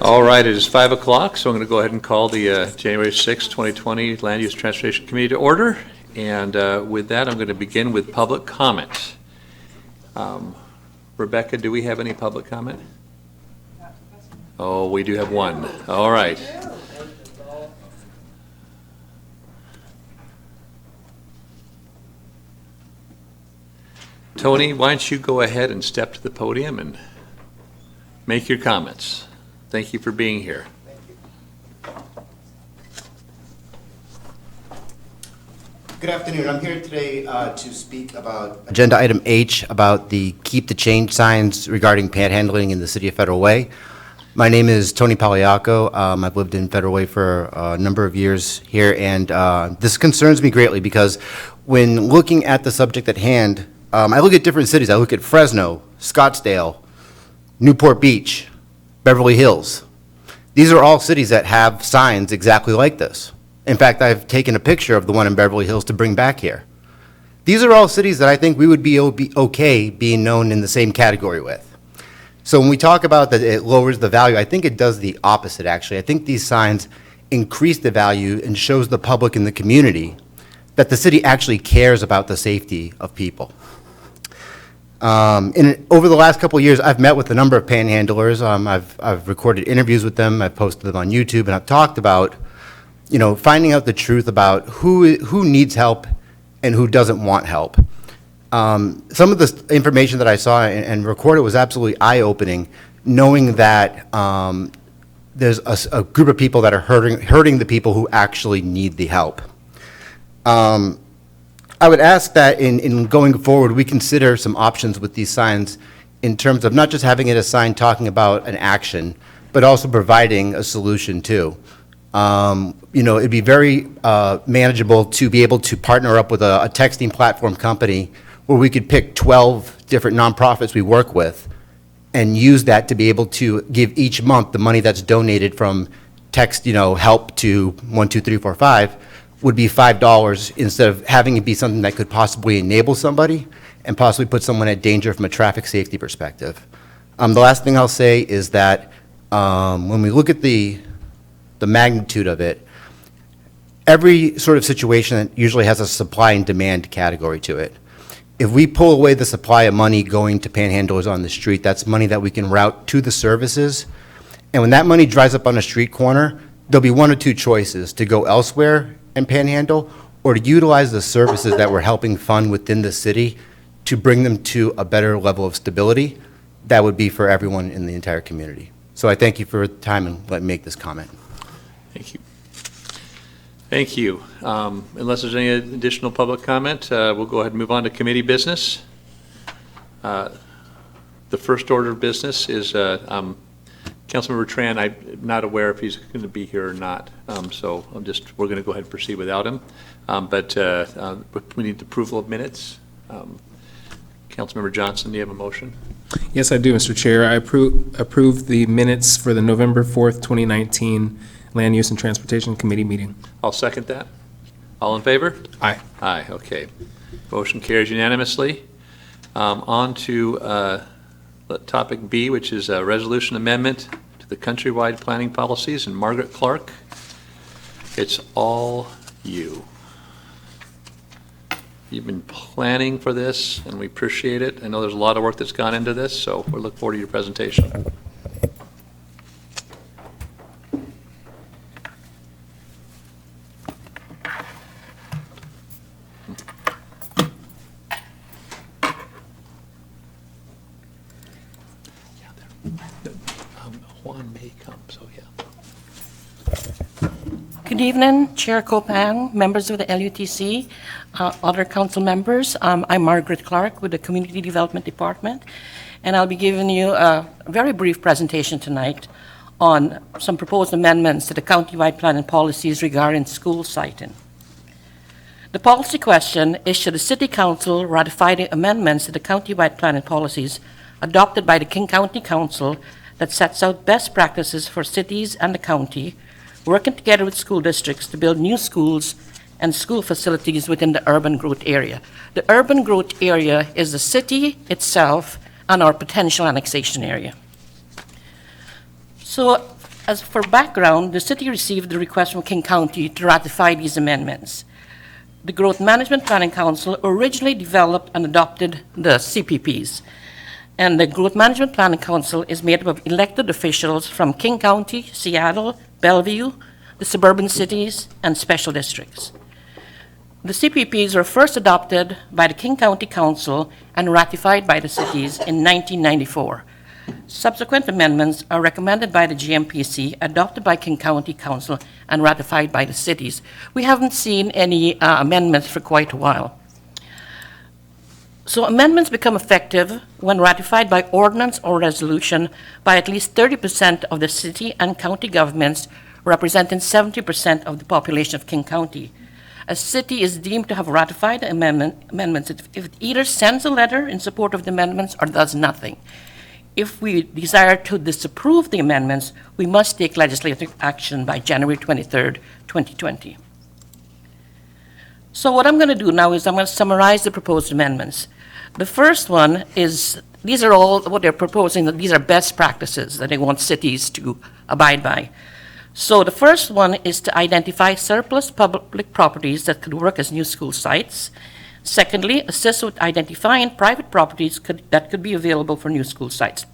All right, it is 5 o'clock, so I'm going to go ahead and call the January 6, 2020 Land Use Transportation Committee to order. And with that, I'm going to begin with public comment. Rebecca, do we have any public comment? Oh, we do have one. All right. Tony, why don't you go ahead and step to the podium and make your comments. Thank you for being here. Good afternoon. I'm here today to speak about Agenda Item H, about the Keep the Change signs regarding panhandling in the City of Federal Way. My name is Tony Pagliacco. I've lived in Federal Way for a number of years here, and this concerns me greatly because when looking at the subject at hand, I look at different cities. I look at Fresno, Scottsdale, Newport Beach, Beverly Hills. These are all cities that have signs exactly like this. In fact, I've taken a picture of the one in Beverly Hills to bring back here. These are all cities that I think we would be okay being known in the same category with. So when we talk about that it lowers the value, I think it does the opposite, actually. I think these signs increase the value and shows the public and the community that the city actually cares about the safety of people. Over the last couple of years, I've met with a number of panhandlers. I've recorded interviews with them. I've posted them on YouTube, and I've talked about, finding out the truth about who needs help and who doesn't want help. Some of the information that I saw and recorded was absolutely eye-opening, knowing that there's a group of people that are hurting the people who actually need the help. I would ask that in going forward, we consider some options with these signs in terms of not just having it a sign talking about an action, but also providing a solution too. It'd be very manageable to be able to partner up with a texting platform company where we could pick 12 different nonprofits we work with and use that to be able to give each month the money that's donated from text, help to 12345 would be $5 instead of having it be something that could possibly enable somebody and possibly put someone at danger from a traffic safety perspective. The last thing I'll say is that when we look at the magnitude of it, every sort of situation usually has a supply and demand category to it. If we pull away the supply of money going to panhandlers on the street, that's money that we can route to the services. And when that money dries up on a street corner, there'll be one or two choices: to go elsewhere and panhandle, or to utilize the services that we're helping fund within the city to bring them to a better level of stability. That would be for everyone in the entire community. So I thank you for your time and let me make this comment. Thank you. Thank you. Unless there's any additional public comment, we'll go ahead and move on to committee business. The first order of business is Councilmember Tran. I'm not aware if he's going to be here or not, so we're going to go ahead and proceed without him. But we need the approval of minutes. Councilmember Johnson, do you have a motion? Yes, I do, Mr. Chair. I approve the minutes for the November 4th, 2019 Land Use and Transportation Committee meeting. I'll second that. All in favor? Aye. Aye, okay. Motion carries unanimously. On to topic B, which is a resolution amendment to the countrywide planning policies. And Margaret Clark, it's all you. You've been planning for this, and we appreciate it. I know there's a lot of work that's gone into this, so we look forward to your presentation. Juan may come, so yeah. Good evening, Chair Copan, members of the LUTC, other council members. I'm Margaret Clark with the Community Development Department, and I'll be giving you a very brief presentation tonight on some proposed amendments to the countywide planning policies regarding school siting. The policy question is, should the City Council ratify the amendments to the countywide planning policies adopted by the King County Council that sets out best practices for cities and the county, working together with school districts to build new schools and school facilities within the urban growth area. The urban growth area is the city itself and our potential annexation area. So As for background, the city received the request from King County to ratify these amendments. The Growth Management Planning Council originally developed and adopted the CPPs. And the Growth Management Planning Council is made up of elected officials from King County, Seattle, Bellevue, the suburban cities, and special districts. The CPPs were first adopted by the King County Council and ratified by the cities in 1994. Subsequent amendments are recommended by the GMPC, adopted by King County Council, and ratified by the cities. We haven't seen any amendments for quite a while. So amendments become effective when ratified by ordinance or resolution by at least 30% of the city and county governments, representing 70% of the population of King County. A city is deemed to have ratified the amendments if it either sends a letter in support of the amendments or does nothing. If we desire to disapprove the amendments, we must take legislative action by January 23rd, 2020. So what I'm going to do now is I'm going to summarize the proposed amendments. The first one is, these are all what they're proposing, that these are best practices that they want cities to abide by. So the first one is to identify surplus public properties that could work as new school sites. Secondly, assist with identifying private properties that could be available for new school sites.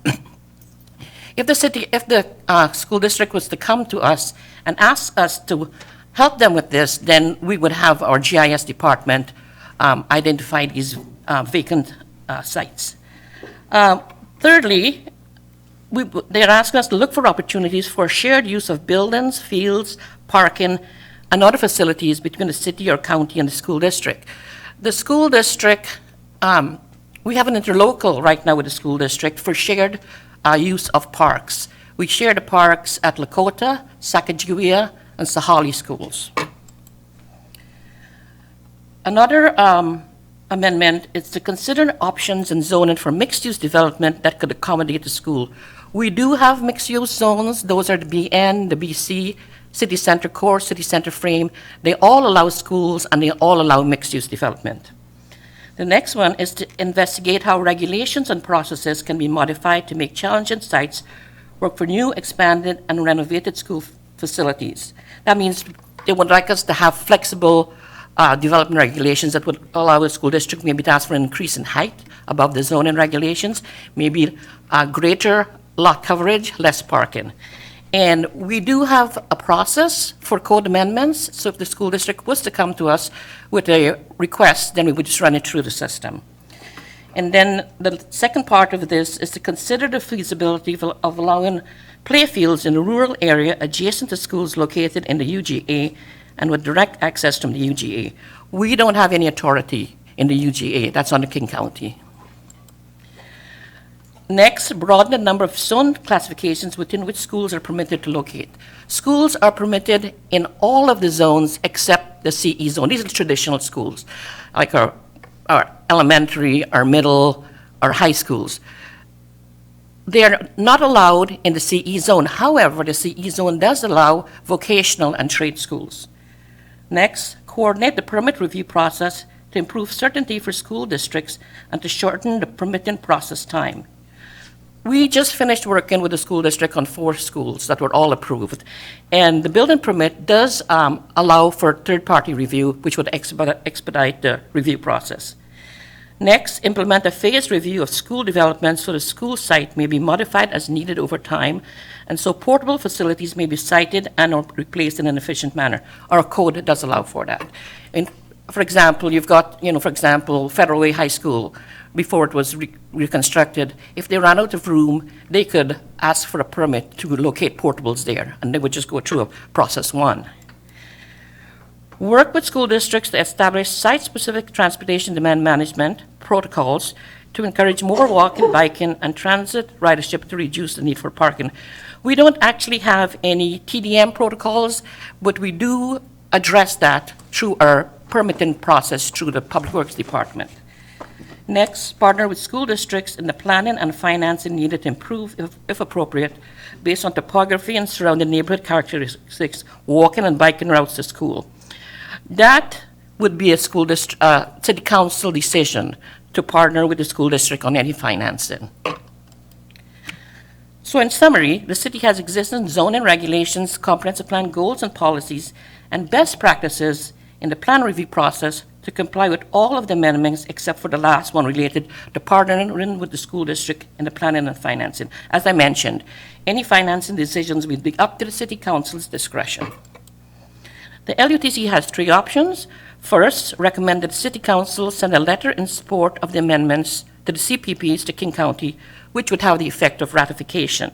If the school district was to come to us and ask us to help them with this, then we would have our GIS department identify these vacant sites. Thirdly, they're asking us to look for opportunities for shared use of buildings, fields, parking, and other facilities between the city or county and the school district. The school district, we have an interlocal right now with the school district for shared use of parks. We share the parks at Lakota, Sacagawea, and Sahali schools. Another amendment is to consider options and zoning for mixed-use development that could accommodate the school. We do have mixed-use zones. Those are the BN, the BC, City Center Core, City Center Frame. They all allow schools and they all allow mixed-use development. The next one is to investigate how regulations and processes can be modified to make challenging sites work for new, expanded, and renovated school facilities. That means they would like us to have flexible development regulations that would allow a school district maybe to ask for an increase in height above the zoning regulations, maybe greater lot coverage, less parking. And we do have a process for code amendments, so if the school district was to come to us with a request, then we would just run it through the system. And then the second part of this is to consider the feasibility of allowing playfields in a rural area adjacent to schools located in the UGA and with direct access from the UGA. We don't have any authority in the UGA. That's under King County. Next, broaden the number of zone classifications within which schools are permitted to locate. Schools are permitted in all of the zones except the CE zone. These are the traditional schools, like our elementary, our middle, our high schools. They are not allowed in the CE zone. However, the CE zone does allow vocational and trade schools. Next, coordinate the permit review process to improve certainty for school districts and to shorten the permitting process time. We just finished working with the school district on 4 schools that were all approved. And the building permit does allow for third-party review, which would expedite the review process. Next, implement a phased review of school development so the school site may be modified as needed over time, and so portable facilities may be sited and or replaced in an efficient manner. Our code does allow for that. And for example, you've got, for example, Federal Way High School. Before it was reconstructed, if they ran out of room, they could ask for a permit to locate portables there, and they would just go through a process 1. Work with school districts to establish site-specific transportation demand management protocols to encourage more walking, biking, and transit ridership to reduce the need for parking. We don't actually have any TDM protocols, but we do address that through our permitting process through the Public Works Department. Next, partner with school districts in the planning and financing needed to improve, if appropriate, based on topography and surrounding neighborhood characteristics, walking and biking routes to school. That would be a school city council decision to partner with the school district on any financing. So in summary, the city has existing zoning regulations, comprehensive plan goals and policies, and best practices in the plan review process to comply with all of the amendments except for the last one related to partnering with the school district in the planning and financing. As I mentioned, any financing decisions will be up to the city council's discretion. The LUTC has 3 options. First, recommend that the city council send a letter in support of the amendments to the CPPs to King County, which would have the effect of ratification.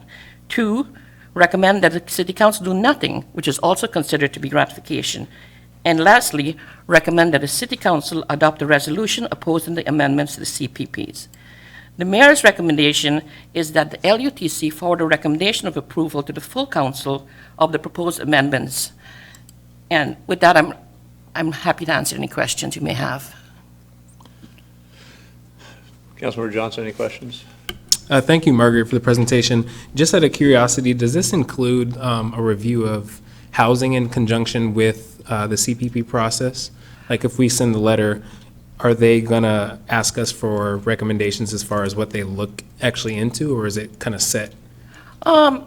2, recommend that the city council do nothing, which is also considered to be ratification. And lastly, recommend that the city council adopt a resolution opposing the amendments to the CPPs. The mayor's recommendation is that the LUTC forward a recommendation of approval to the full council of the proposed amendments. And with that, I'm happy to answer any questions you may have. Councilmember Johnson, any questions? Thank you, Margaret, for the presentation. Just out of curiosity, does this include a review of housing in conjunction with the CPP process? Like if we send the letter, are they going to ask us for recommendations as far as what they look actually into, or is it kind of set? I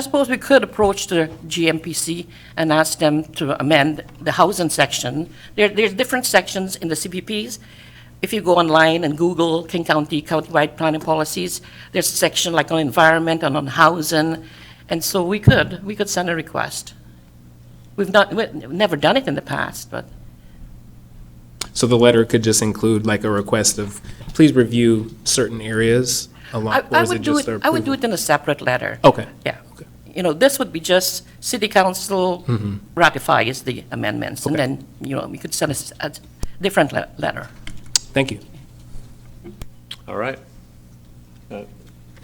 suppose we could approach the GMPC and ask them to amend the housing section. There's different sections in the CPPs. If you go online and Google King County countywide planning policies, there's a section like on environment and on housing, and so we could send a request. We've never done it in the past, but. So the letter could just include like a request of, please review certain areas along, or is it just their I would do approval? it in a separate letter. Okay. Yeah. Okay. You know, this would be just city council ratifies the amendments, and Okay. then, we could send a different letter. Thank you. All right.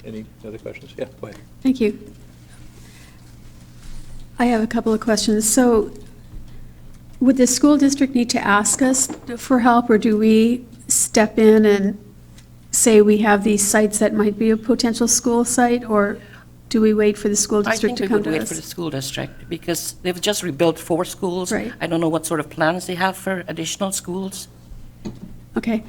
Any other questions? Yeah, go ahead. Thank you. I have a couple of questions. So would the school district need to ask us for help, or do we step in and say we have these sites that might be a potential school site, or do we wait for the school district to come I think to we would wait for the us? school district, because they've just rebuilt 4 schools. Right. I don't know what sort of plans they have for additional schools. Okay.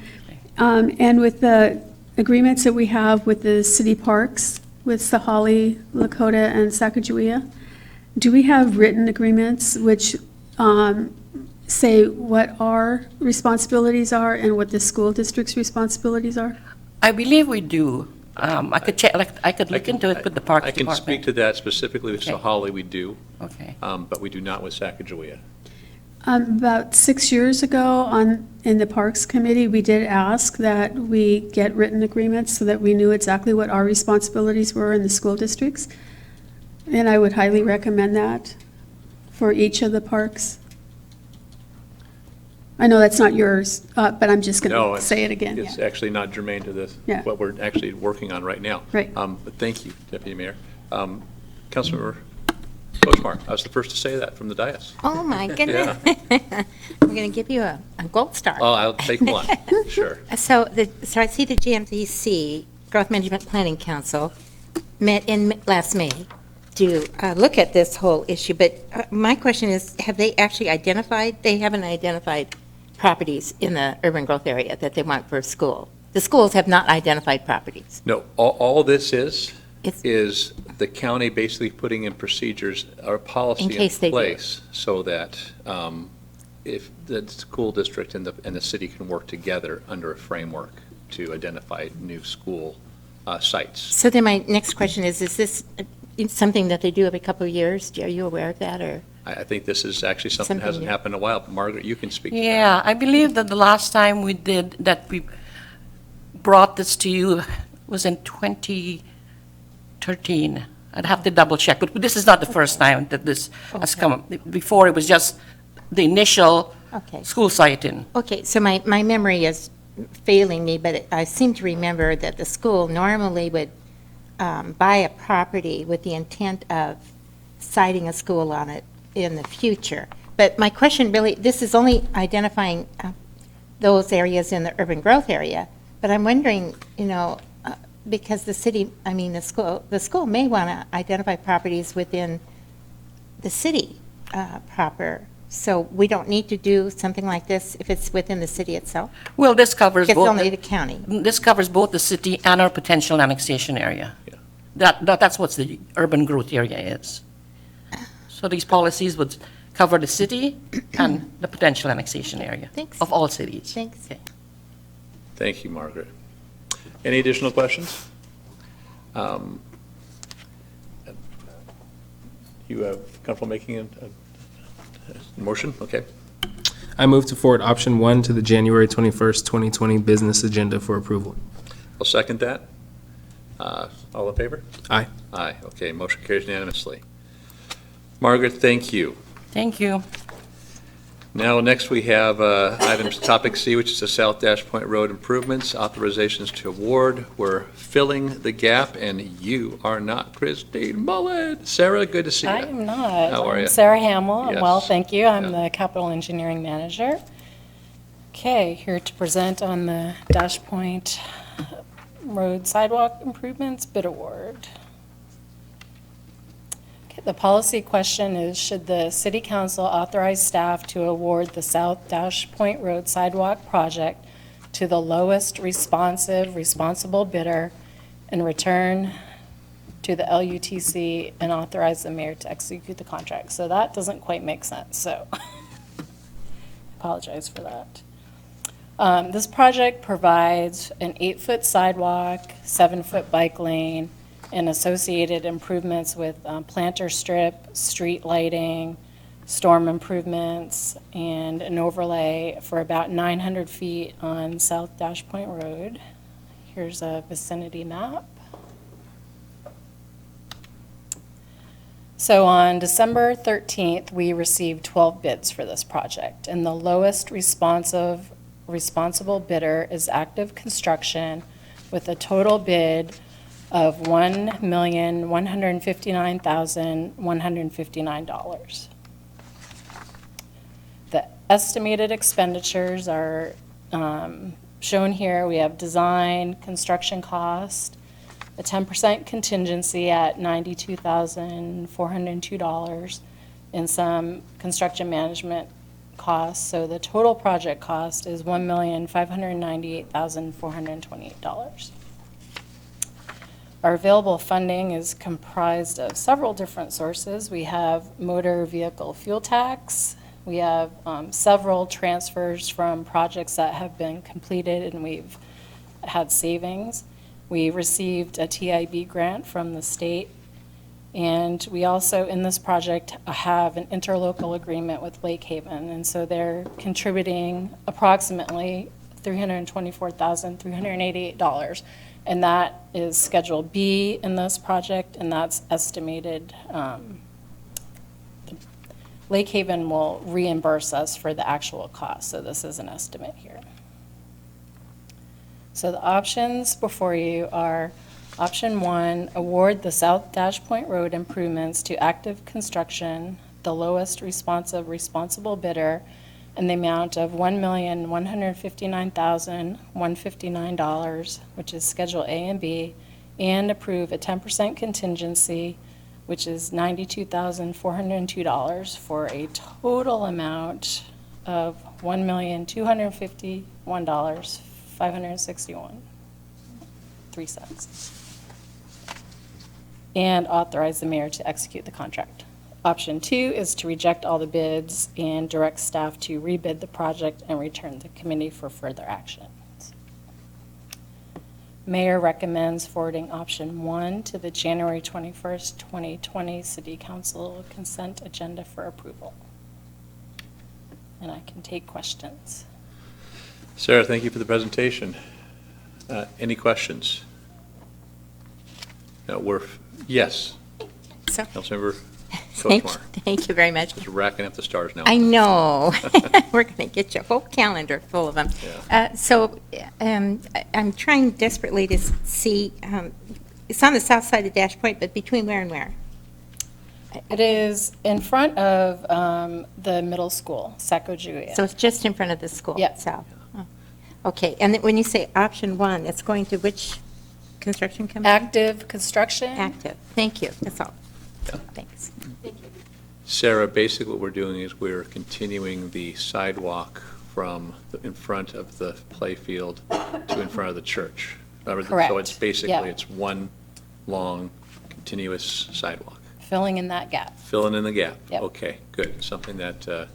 And with the agreements that we have with the city parks, with Sahali, Lakota, and Sacagawea, do we have written agreements which say what our responsibilities are and what the school district's responsibilities are? I believe we do. I could check, I could look into it with the Parks I can Department. speak to that specifically with Okay. Sahali, we do, Okay. but we do not with Sacagawea. About 6 years ago, in the Parks Committee, we did ask that we get written agreements so that we knew exactly what our responsibilities were in the school districts. And I would highly recommend that for each of the parks. I know that's not yours, but I'm just going No, to it's- say it again. It's yeah. actually not germane to this, Yeah. what we're actually working on right now. Right. But thank you, Deputy Mayor. Councilmember Postmark, I was the first to say that from the dais. Oh, my goodness. We're going to give you a gold star. Oh, I'll take one, sure. So I see the GMDC, Growth Management Planning Council, met in last May to look at this whole issue, but my question is, have they actually identified, they haven't identified properties in the urban growth area that they want for a school? The schools have not identified properties. No, all this is It's- the county basically putting in procedures or policy In in case they do. place so that if the school district and the city can work together under a framework to identify new school sites. So then my next question is this something that they do every couple of years? Are you aware of that, or? I think this is actually something that Something hasn't new. happened in a while, but Margaret, you can speak to that. Yeah, I believe that the last time we did, that we brought this to you was in 2013. I'd have to double check, but this is not the first time that this has come up. Before, it was just the initial Okay. school siting. Okay, so my memory is failing me, but I seem to remember that the school normally would buy a property with the intent of siting a school on it in the future. But my question really, this is only identifying those areas in the urban growth area, but I'm wondering, because the city, the school may want to identify properties within the city proper. So we don't need to do something like this if it's within the city itself? Well, this covers It's both. only the county. This covers both the city and our potential annexation area. Yeah. That's what the urban growth area is. So these policies would cover the city and the potential annexation area Thanks. of all cities. Thanks. Okay. Thank you, Margaret. Any additional questions? You have comfortable making a motion? Okay. I move to forward option 1 to the January 21st, 2020 business agenda for approval. I'll second that. All in favor? Aye. Aye. Okay, motion carries unanimously. Margaret, thank you. Thank you. Now, next we have items, topic C, which is the South Dash Point Road improvements, authorizations to award. We're filling the gap, and you are not Christine Mullen. Sarah, good to see you. I am not. How are I'm you? Sarah Hamill. I'm well, Yes. thank you. I'm Yeah. the Capital Engineering Manager. Okay, here to present on the Dash Point Road Sidewalk Improvements Bid Award. Okay, the policy question is, should the City Council authorize staff to award the South Dash Point Road Sidewalk project to the lowest responsible bidder in return to the LUTC and authorize the mayor to execute the contract? So that doesn't quite make sense, so apologize for that. This project provides an 8-foot sidewalk, 7-foot bike lane, and associated improvements with planter strip, street lighting, storm improvements, and an overlay for about 900 feet on South Dash Point Road. Here's a vicinity map. So on December 13th, we received 12 bids for this project, and the lowest responsible bidder is Active Construction with a total bid of $1,159,159. The estimated expenditures are shown here. We have design, construction cost, a 10% contingency at $92,402, and some construction management costs. So the total project cost is $1,598,428. Our available funding is comprised of several different sources. We have motor vehicle fuel tax. We have several transfers from projects that have been completed and we've had savings. We received a TIB grant from the state. And we also, in this project, have an interlocal agreement with Lake Haven. And so they're contributing approximately $324,388. And that is Schedule B in this project, and that's estimated. Lake Haven will reimburse us for the actual cost, so this is an estimate here. So the options before you are, option 1, award the South Dash Point Road improvements to Active Construction, the lowest responsible bidder, in the amount of $1,159,159, which is Schedule A and B, and approve a 10% contingency, which is $92,402, for a total amount of $1,251,561.03. And authorize the mayor to execute the contract. Option 2 is to reject all the bids and direct staff to rebid the project and return to committee for further actions. Mayor recommends forwarding option 1 to the January 21st, 2020 City Council consent agenda for approval. And I can take questions. Sarah, thank you for the presentation. Any questions? No, yes. So, Councilmember thank Kochmar. thank you very much. Just racking up the stars now. I know. We're going to get you a whole calendar full of them. I'm trying desperately to see, it's on the south side of Dash Point, but between where and where? It is in front of the middle school, Sacagawea. So it's just in front of the school Yeah. itself? Oh. Okay, and then when you say option 1, it's going to which construction company? Active Construction. Active. Thank you, that's all. Thanks. Sarah, basically what we're doing is we're continuing the sidewalk from in front of the playfield to in front of the church. So Correct. it's basically, Yeah. it's one long, continuous sidewalk. Filling in that gap. Filling in the gap. Yep. Okay, good. Something that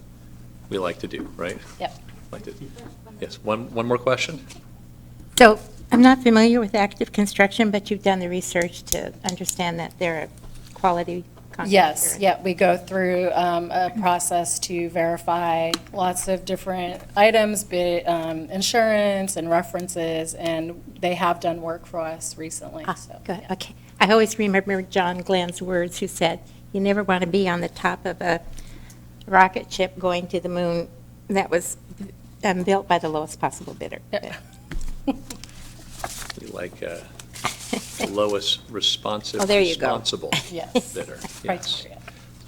we like to do, right? Yep. Like to. Yes, one more question? So I'm not familiar with active construction, but you've done the research to understand that they're a quality contractor. Yes, yeah, we go through a process to verify lots of different items, insurance and references, and they have done work for us recently, Ah, so. good, yeah. okay. I always remember John Glenn's words, who said, you never want to be on the top of a rocket ship going to the moon that was built by the lowest possible bidder. Yeah. We like the lowest responsive, Oh, there you go. responsible Yes. bidder. Right, Yes.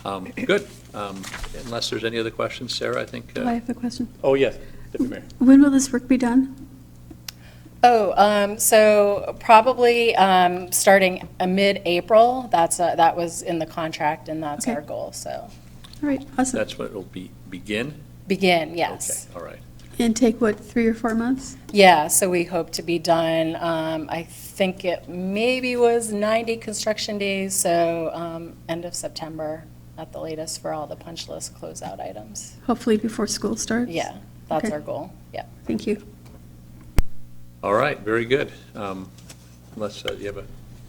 yeah. Good. Unless there's any other questions, Sarah, I think. Do I have a question? Oh, yes, Deputy Mayor. When will this work be done? Oh, so probably starting mid-April, that was in the contract, and that's Okay. our goal, so. All right, awesome. That's when it'll begin? Begin, yes. Okay, all right. And take, what, 3 or 4 months? Yeah, so we hope to be done, I think it maybe was 90 construction days, so end of September at the latest for all the punch list closeout items. Hopefully before school starts? Yeah, that's Okay. our goal, yeah. Thank you. All right, very good. Unless you have a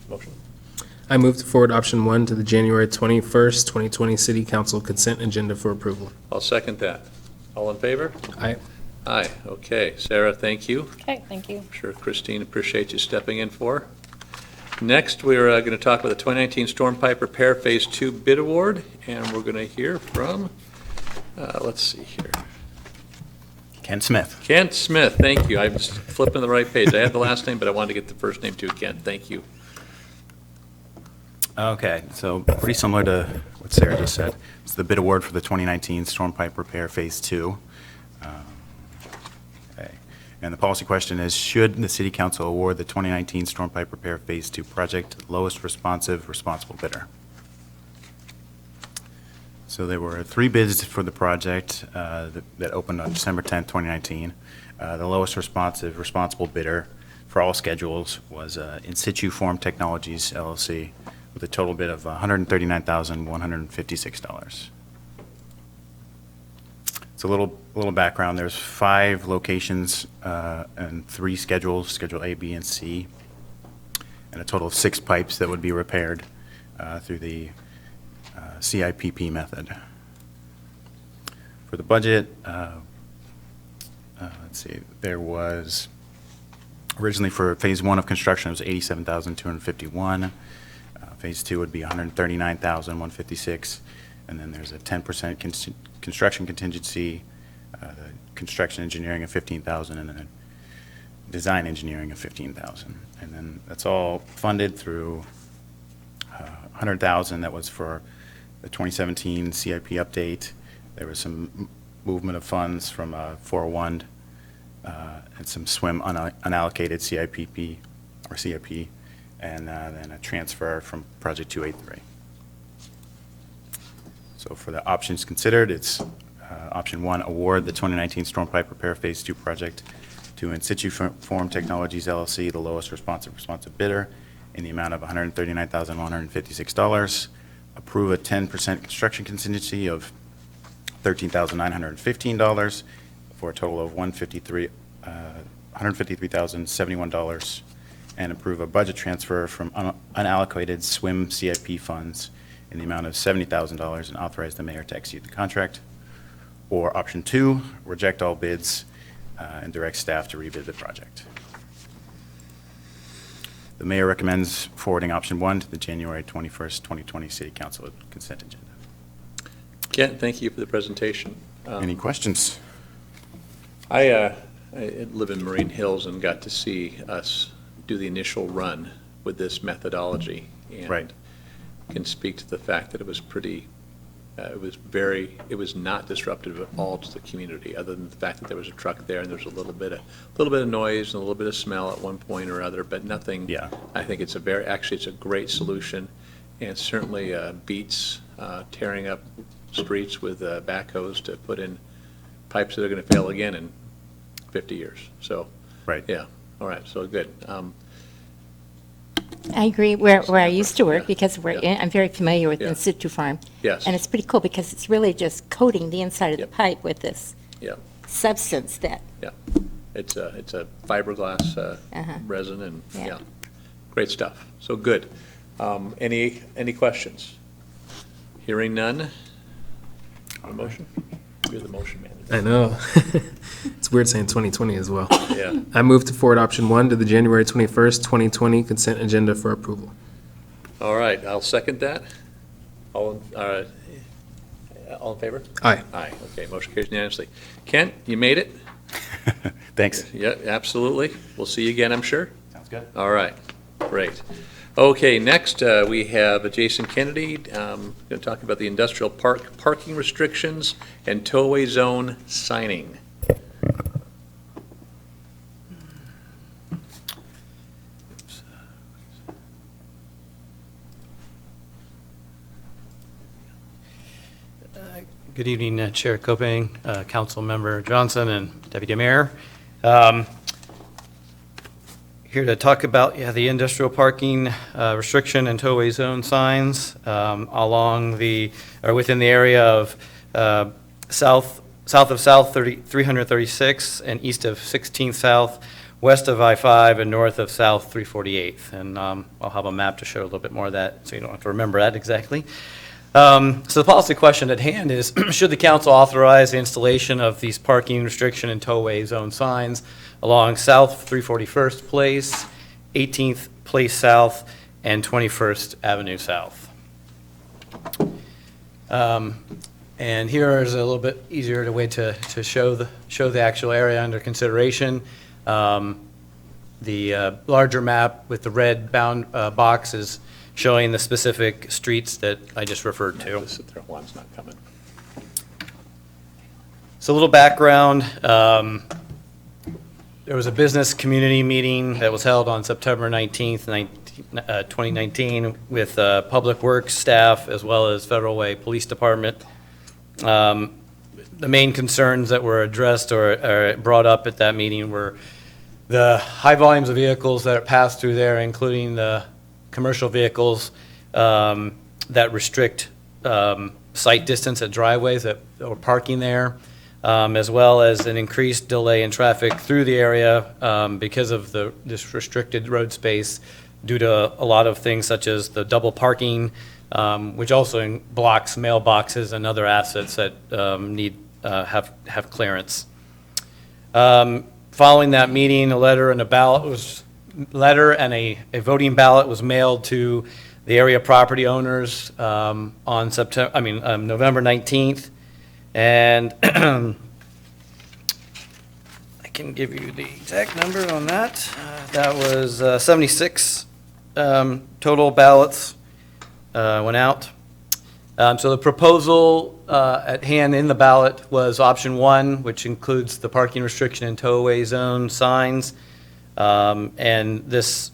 motion? I move to forward option 1 to the January 21st, 2020 City Council consent agenda for approval. I'll second that. All in favor? Aye. Aye, okay. Sarah, thank you. Okay, thank you. I'm sure Christine appreciates you stepping in for. Next, we're going to talk about the 2019 Storm Pipe Repair Phase 2 bid award, and we're going to hear from, let's see here. Ken Smith. Kent Smith, thank you. I was flipping the right page. I had the last name, but I wanted to get the first name too, Kent. Thank you. Okay, so pretty similar to what Sarah just said. It's the bid award for the 2019 Storm Pipe Repair Phase 2. Okay. And the policy question is, should the City Council award the 2019 Storm Pipe Repair Phase 2 project to the lowest responsive responsible bidder? So there were 3 bids for the project that opened on December 10th, 2019. The lowest responsive responsible bidder for all schedules was In Situ Form Technologies, LLC, with a total bid of $139,156. So a little background. There's 5 locations and 3 schedules, Schedule A, B, and C, and a total of 6 pipes that would be repaired through the CIPP method. For the budget, let's see, there was originally for Phase 1 of construction, it was $87,251. Phase 2 would be $139,156, and then there's a 10% construction contingency, the construction engineering of $15,000, and then a design engineering of $15,000. And then that's all funded through $100,000 that was for the 2017 CIP update. There was some movement of funds from 401 and some SWIM unallocated CIPP or CIP, and then a transfer from Project 283. So for the options considered, it's option 1, award the 2019 Storm Pipe Repair Phase 2 project to In Situ Form Technologies, LLC, the lowest responsive bidder, in the amount of $139,156. Approve a 10% construction contingency of $13,915 for a total of $153,071, and approve a budget transfer from unallocated SWIM CIP funds in the amount of $70,000 and authorize the mayor to execute the contract. Or option 2, reject all bids and direct staff to rebid the project. The mayor recommends forwarding option 1 to the January 21st, 2020 City Council consent agenda. Kent, thank you for the presentation. Any questions? I live in Marine Hills and got to see us do the initial run with this methodology. And Right. can speak to the fact that it was pretty, it was not disruptive at all to the community, other than the fact that there was a truck there and there was a little bit of noise and a little bit of smell at one point or other, but nothing. Yeah. I think it's it's a great solution, and certainly beats tearing up streets with backhoes to put in pipes that are going to fail again in 50 years. So, Right. yeah, all right, so good. I agree, where I used to work, Yeah. because Yeah. I'm very familiar with Yeah. In situ farm. Yes. And it's pretty cool, because it's really just coating the inside of the Yep. pipe with this Yeah, substance that, yeah. It's a fiberglass Uh-huh. resin and, Yeah. yeah, great stuff. So good. Any questions? Hearing none? A motion? You're the motion manager. I know. It's weird saying 2020 as well. Yeah. I move to forward option 1 to the January 21st, 2020 consent agenda for approval. All right, I'll second that. All in favor? Aye. Aye, okay, motion carries unanimously. Kent, you made it? Thanks. Yeah, absolutely. We'll see you again, I'm sure. Sounds good. All right, great. Okay, next, we have Jason Kennedy, going to talk about the industrial park parking restrictions and tow-away zone signing. Good evening, Chair Copang, Council Member Johnson, and Deputy Mayor. Here to talk about the industrial parking restriction and tow-away zone signs along within the area of south of South 336 and east of 16th South, west of I-5 and north of South 348th. And I'll have a map to show a little bit more of that, so you don't have to remember that exactly. So the policy question at hand is, should the council authorize the installation of these parking restriction and tow-away zone signs along South 341st Place, 18th Place South, and 21st Avenue South? And here is a little bit easier way to show the actual area under consideration. The larger map with the red bound box is showing the specific streets that I just referred to. Just sit there, Juan's not coming. So a little background. There was a business community meeting that was held on September 19th, 2019 with Public Works staff as well as Federal Way Police Department. The main concerns that were addressed or brought up at that meeting were the high volumes of vehicles that pass through there, including the commercial vehicles that restrict sight distance at driveways that are parking there, as well as an increased delay in traffic through the area because of this restricted road space due to a lot of things such as the double parking, which also blocks mailboxes and other assets that need have clearance. Following that meeting, a letter and a voting ballot was mailed to the area property owners on November 19th. And I can give you the exact number on that. That was 76 total ballots went out. So the proposal at hand in the ballot was option 1, which includes the parking restriction and tow-away zone signs. And this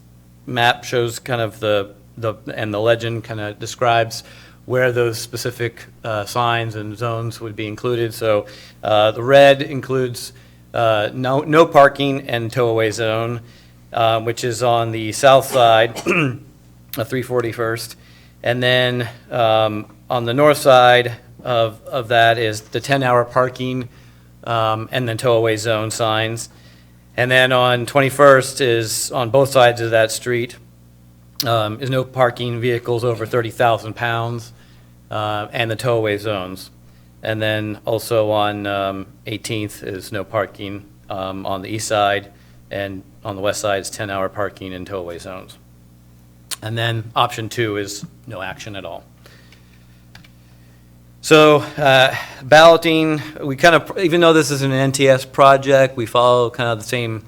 map shows kind of the legend kind of describes where those specific signs and zones would be included. So the red includes no parking and tow-away zone, which is on the south side of 341st. And then on the north side of that is the 10-hour parking and then tow-away zone signs. And then on 21st is, on both sides of that street, is no parking vehicles over 30,000 pounds and the tow-away zones. And then also on 18th is no parking on the east side, and on the west side is 10-hour parking and tow-away zones. And then option 2 is no action at all. So balloting, we kind of, even though this is an NTS project, we follow kind of the same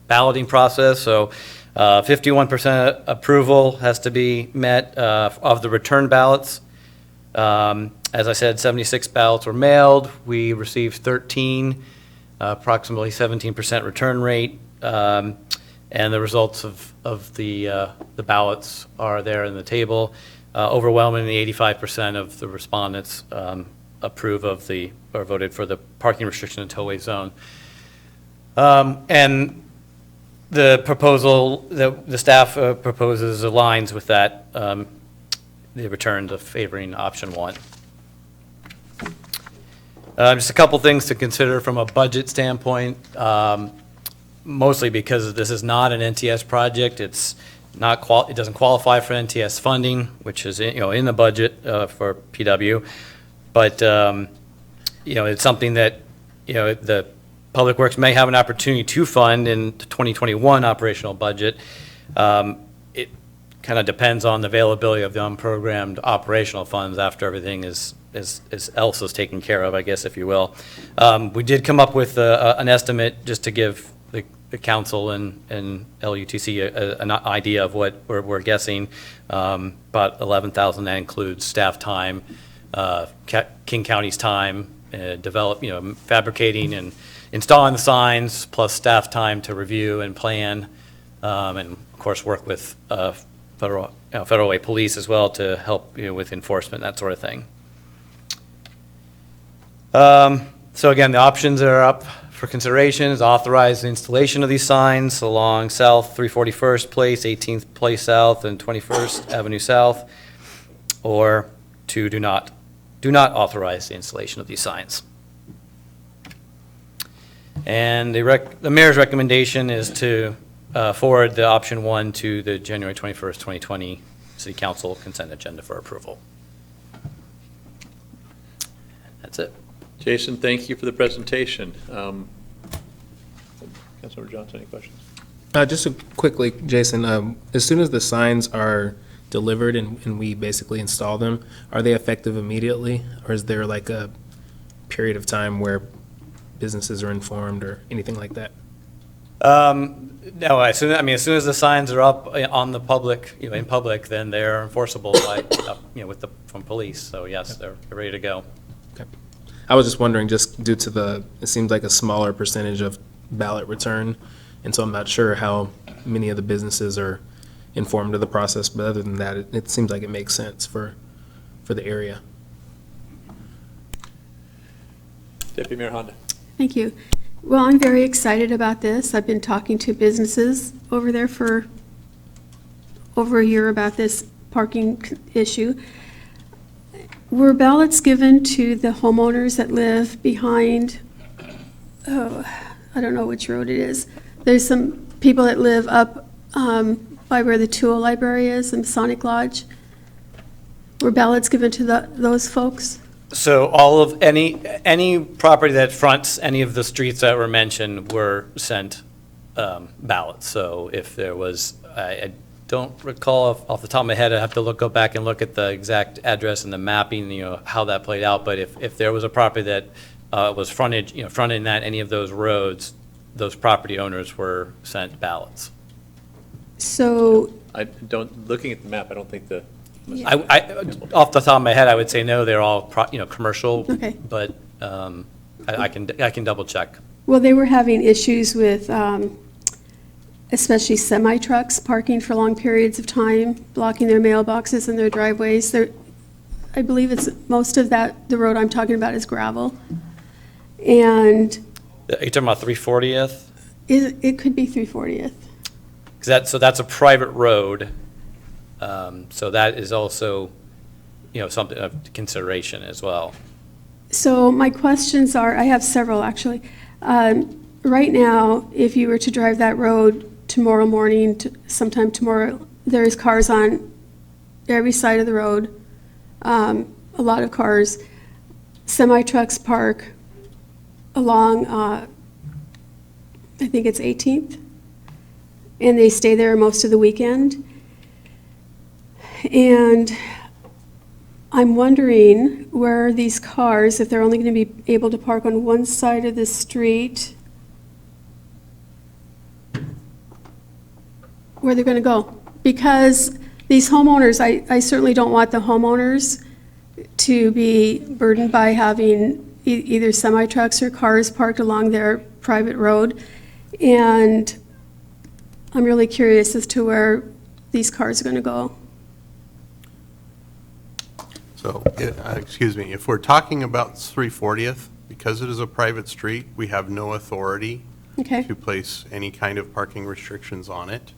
balloting process. So 51% approval has to be met of the return ballots. As I said, 76 ballots were mailed. We received 13, approximately 17% return rate. And the results of the ballots are there in the table. overwhelmingly 85% of the respondents approve of or voted for the parking restriction and tollway zone. And the proposal that the staff proposes aligns with that. They returned to favoring option 1. Just a couple things to consider from a budget standpoint, mostly because this is not an NTS project. It's not it doesn't qualify for NTS funding, which is in the budget for PW. But it's something that the Public Works may have an opportunity to fund in the 2021 operational budget. It kind of depends on the availability of the unprogrammed operational funds after everything else is taken care of, I guess, if you will. We did come up with an estimate just to give the council and LUTC an idea of what we're guessing. About $11,000. That includes staff time, King County's time, fabricating and installing the signs, plus staff time to review and plan, and of course work with Federal Way Police as well to help with enforcement, that sort of thing. So again, the options are up for consideration. Is authorize the installation of these signs along South 341st Place, 18th Place South, and 21st Avenue South, or to do not authorize the installation of these signs. And the mayor's recommendation is to forward the option 1 to the January 21st, 2020 City Council consent agenda for approval. That's it. Jason, thank you for the presentation. Councilmember Johnson, any questions? Just quickly, Jason, as soon as the signs are delivered and we basically install them, are they effective immediately? Or is there like a period of time where businesses are informed or anything like that? No, as soon as the signs are up on the public, in public, then they're enforceable by, from police. So yes, they're ready to go. Okay. I was just wondering, just due to it seems like a smaller percentage of ballot return, and so I'm not sure how many of the businesses are informed of the process, but other than that, it seems like it makes sense for the area. Deputy Mayor Honda. Thank you. Well, I'm very excited about this. I've been talking to businesses over there for over a year about this parking issue. Were ballots given to the homeowners that live behind, I don't know which road it is. There's some people that live up by where the Tool Library is in Masonic Lodge. Were ballots given to those folks? So all of any property that fronts any of the streets that were mentioned were sent ballots. So if there was, I don't recall off the top of my head, I have to go back and look at the exact address and the mapping, how that played out. But if there was a property that was fronting that any of those roads, those property owners were sent ballots. So, Looking at the map, I don't think the. I off the top of my head, I would say no. They're all commercial. Okay. But I can double check. well, they were having issues with especially semi-trucks parking for long periods of time, blocking their mailboxes and their driveways. I believe it's most of that, the road I'm talking about is gravel. And Are you talking about 340th? it could be 340th. So that's a private road. So that is also, something of consideration as well. So my questions are, I have several actually. Right now, if you were to drive that road tomorrow morning, sometime tomorrow, there's cars on every side of the road, a lot of cars. Semi-trucks park along, I think it's 18th, and they stay there most of the weekend. And I'm wondering where these cars, if they're only going to be able to park on one side of the street, where they're going to go. Because these homeowners, I certainly don't want the homeowners to be burdened by having either semi-trucks or cars parked along their private road. And I'm really curious as to where these cars are going to go. So, excuse me, if we're talking about 340th, because it is a private street, we have no authority Okay, to place any kind of parking restrictions on it.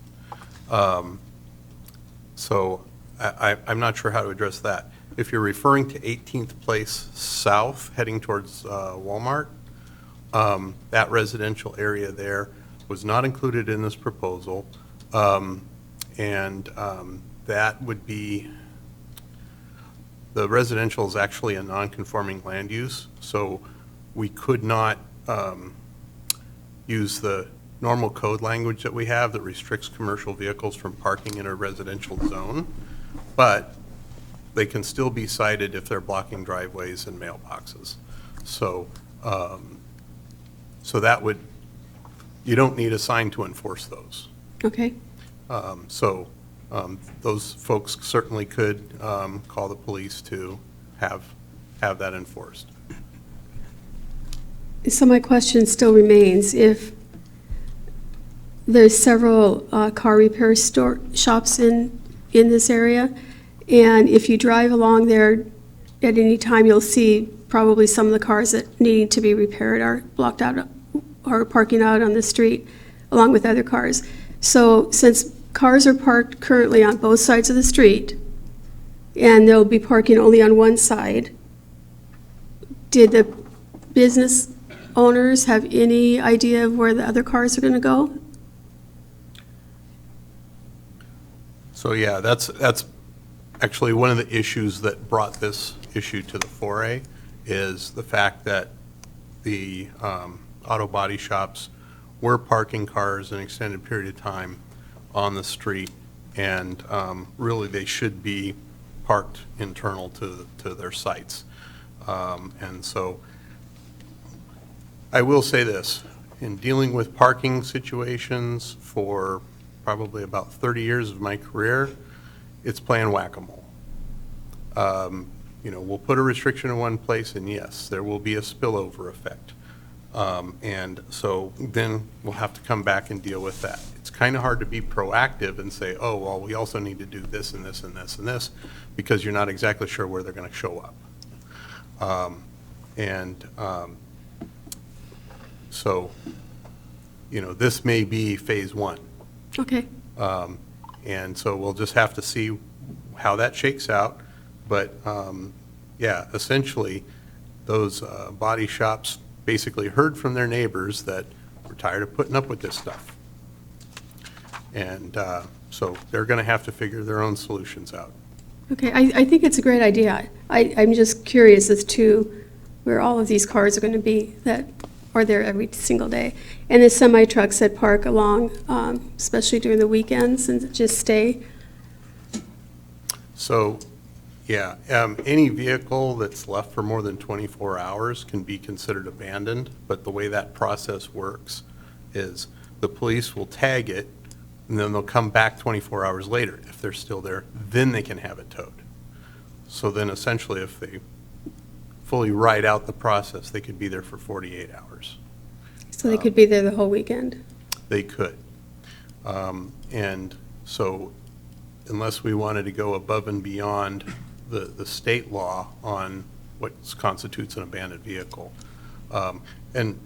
So I'm not sure how to address that. If you're referring to 18th Place South, heading towards Walmart, that residential area there was not included in this proposal. And that would be, the residential is actually a non-conforming land use, so we could not use the normal code language that we have that restricts commercial vehicles from parking in a residential zone, but they can still be cited if they're blocking driveways and mailboxes. So, so that would, you don't need a sign to enforce those. okay. Those folks certainly could call the police to have that enforced. So my question still remains, if there's several car repair shops in this area, and if you drive along there at any time, you'll see probably some of the cars that need to be repaired are blocked out or parking out on the street along with other cars. So since cars are parked currently on both sides of the street, and they'll be parking only on one side, did the business owners have any idea of where the other cars are going to go? So yeah, that's actually one of the issues that brought this issue to the fore, is the fact that the auto body shops were parking cars an extended period of time on the street, and really they should be parked internal to their sites. And so I will say this, in dealing with parking situations for probably about 30 years of my career, it's playing whack-a-mole. You know, we'll put a restriction in one place, and yes, there will be a spillover effect. And so then we'll have to come back and deal with that. It's kind of hard to be proactive and say, oh, well, we also need to do this and this and this and this, because you're not exactly sure where they're going to show up. So, you know, this may be phase one. Okay, And so we'll just have to see how that shakes out. But, yeah, essentially, those body shops basically heard from their neighbors that we're tired of putting up with this stuff. And so they're going to have to figure their own solutions out. okay, I think it's a great idea. I'm just curious as to where all of these cars are going to be that are there every single day. And the semi-trucks that park along, especially during the weekends, and just stay. So, yeah, any vehicle that's left for more than 24 hours can be considered abandoned, but the way that process works is the police will tag it, and then they'll come back 24 hours later. If they're still there, then they can have it towed. So then essentially, if they fully ride out the process, they could be there for 48 hours. So they could be there the whole weekend. They could. And so unless we wanted to go above and beyond the state law on what constitutes an abandoned vehicle. And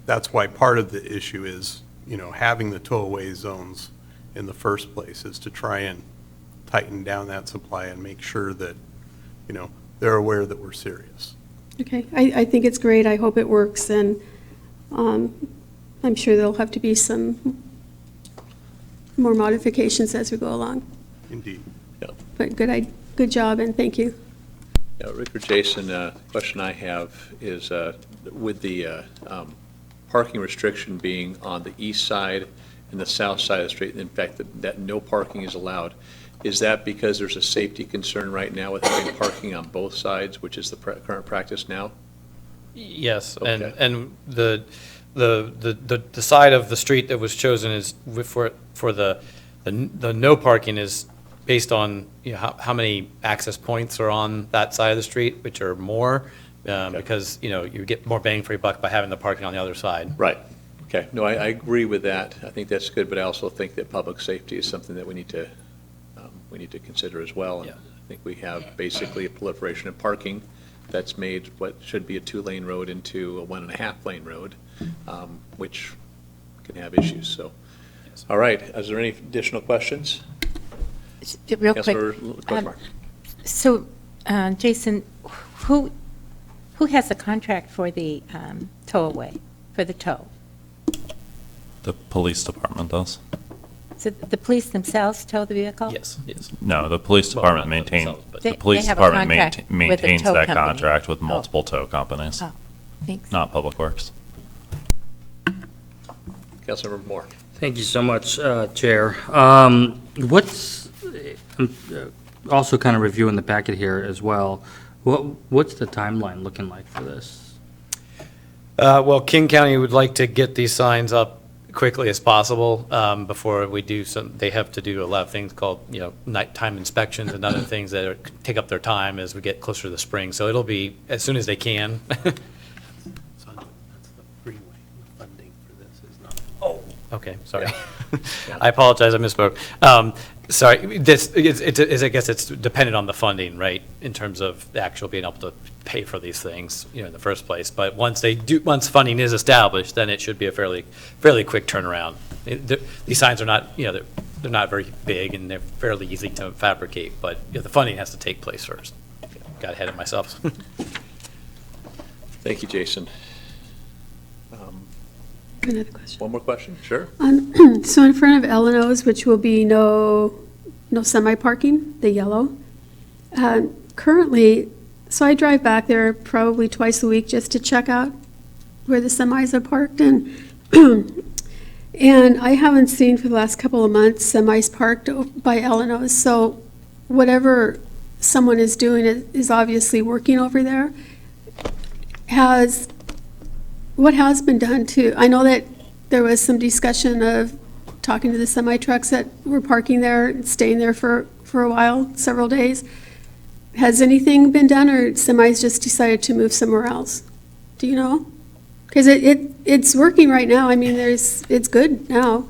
that's why part of the issue is, you know, having the tow-away zones in the first place is to try and tighten down that supply and make sure that, you know, they're aware that we're serious. Okay, I think it's great. I hope it works, and I'm sure there'll have to be some more modifications as we go along. Indeed. But good job, and thank you. Yeah, Rick or Jason, the question I have is with the parking restriction being on the east side and the south side of the street, in fact, that no parking is allowed, is that because there's a safety concern right now with having parking on both sides, which is the current practice now? Yes, Okay. and the side of the street that was chosen is for the no parking is based on, you know, how many access points are on that side of the street, which are more, because, you know, you get more bang for your buck by having the parking on the other side. Right. Okay. No, I agree with that. I think that's good, but I also think that public safety is something that we need to consider as well. And Yeah. I think we have basically a proliferation of parking that's made what should be a 2-lane road into a 1.5-lane road, which can have issues, so. All right, is there any additional questions? Real quick. Councilor Grossmark. So, Jason, who has the contract for the tow-away, for the tow? The police department does. So the police themselves tow the vehicle? Yes, yes. No, the police Well, department not maintain, themselves, but- the They police have a department contract with the maintains tow that company. contract with multiple tow companies, Oh, thanks. not Public Works. Councilmember Moore. Thank you so much, Chair. What's, also kind of reviewing the packet here as well, what's the timeline looking like for this? Well, King County would like to get these signs up quickly as possible before we do some, they have to do a lot of things called, nighttime inspections and other things that take up their time as we get closer to the spring. So it'll be as soon as they can. Okay, sorry. I apologize, I misspoke. Sorry, I guess it's dependent on the funding, right, in terms of the actual being able to pay for these things, in the first place. But once funding is established, then it should be a fairly quick turnaround. These signs are not, they're not very big and they're fairly easy to fabricate, but the funding has to take place first. Got ahead of myself. Thank you, Jason. Another question. One more question? Sure. So in front of Eleanor's, which will be no semi-parking, the yellow, currently, so I drive back there probably twice a week just to check out where the semis are parked, and and I haven't seen for the last couple of months semis parked by Eleanor's, so whatever someone is doing is obviously working over there. What has been done to, I know that there was some discussion of talking to the semi-trucks that were parking there and staying there for a while, several days. Has anything been done, or semis just decided to move somewhere else? Do you know? Because it's working right now. I mean, it's good now.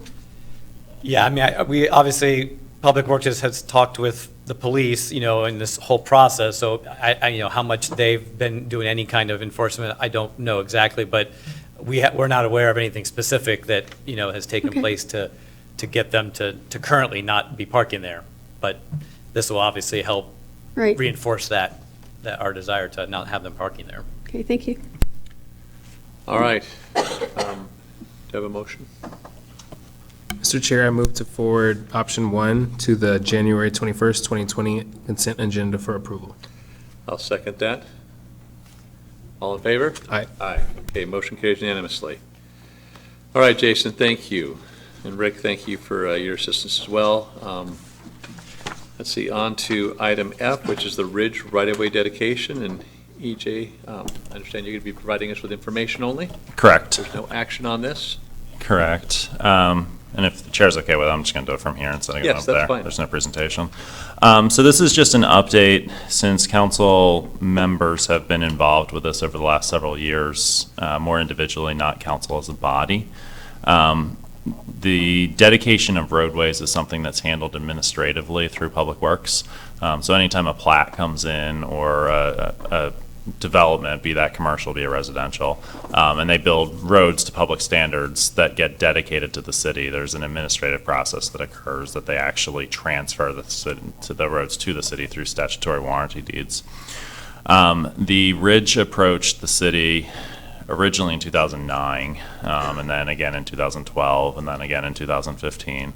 Yeah, I mean, we obviously, Public Works has talked with the police, in this whole process, so I how much they've been doing any kind of enforcement, I don't know exactly, but we're not aware of anything specific that, has taken Okay. place to get them to currently not be parking there. But this will obviously help Right. reinforce that our desire to not have them parking there. Okay, thank you. All right. Do you have a motion? Mr. Chair, I move to forward option 1 to the January 21st, 2020 consent agenda for approval. I'll second that. All in favor? Aye. Aye. Okay, motion carries unanimously. All right, Jason, thank you. And Rick, thank you for your assistance as well. Let's see, on to item F, which is the Ridge right-of-way dedication. And EJ, I understand you're going to be providing us with information only? Correct. There's no action on this? Correct. And if the chair's okay with it, I'm just going to do it from here instead of going Yes, up there. that's fine. There's no presentation. So this is just an update since council members have been involved with this over the last several years, more individually, not council as a body. The dedication of roadways is something that's handled administratively through Public Works. So anytime a plat comes in or a development, be that commercial, be it residential, and they build roads to public standards that get dedicated to the city, there's an administrative process that occurs that they actually transfer the roads to the city through statutory warranty deeds. The Ridge approached the city originally in 2009, and then again in 2012, and then again in 2015.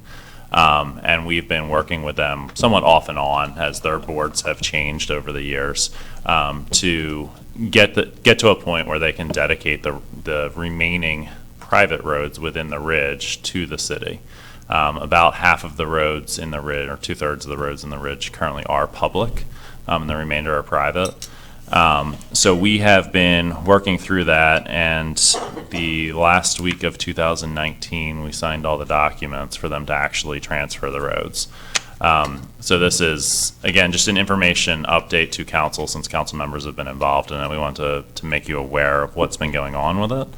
And we've been working with them somewhat off and on as their boards have changed over the years to get to a point where they can dedicate the remaining private roads within the Ridge to the city. About half of the roads in the Ridge, or 2/3 of the roads in the Ridge currently are public, and the remainder are private. So we have been working through that, and the last week of 2019, we signed all the documents for them to actually transfer the roads. So this is, again, just an information update to council since council members have been involved, and we want to make you aware of what's been going on with it.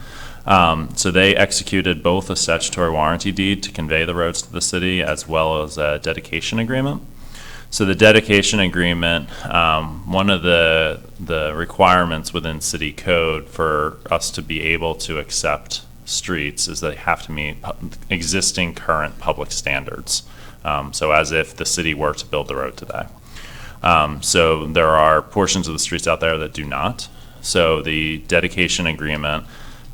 So they executed both a statutory warranty deed to convey the roads to the city as well as a dedication agreement. So the dedication agreement, one of the requirements within city code for us to be able to accept streets is they have to meet existing current public standards. So as if the city were to build the road today. So there are portions of the streets out there that do not. So the dedication agreement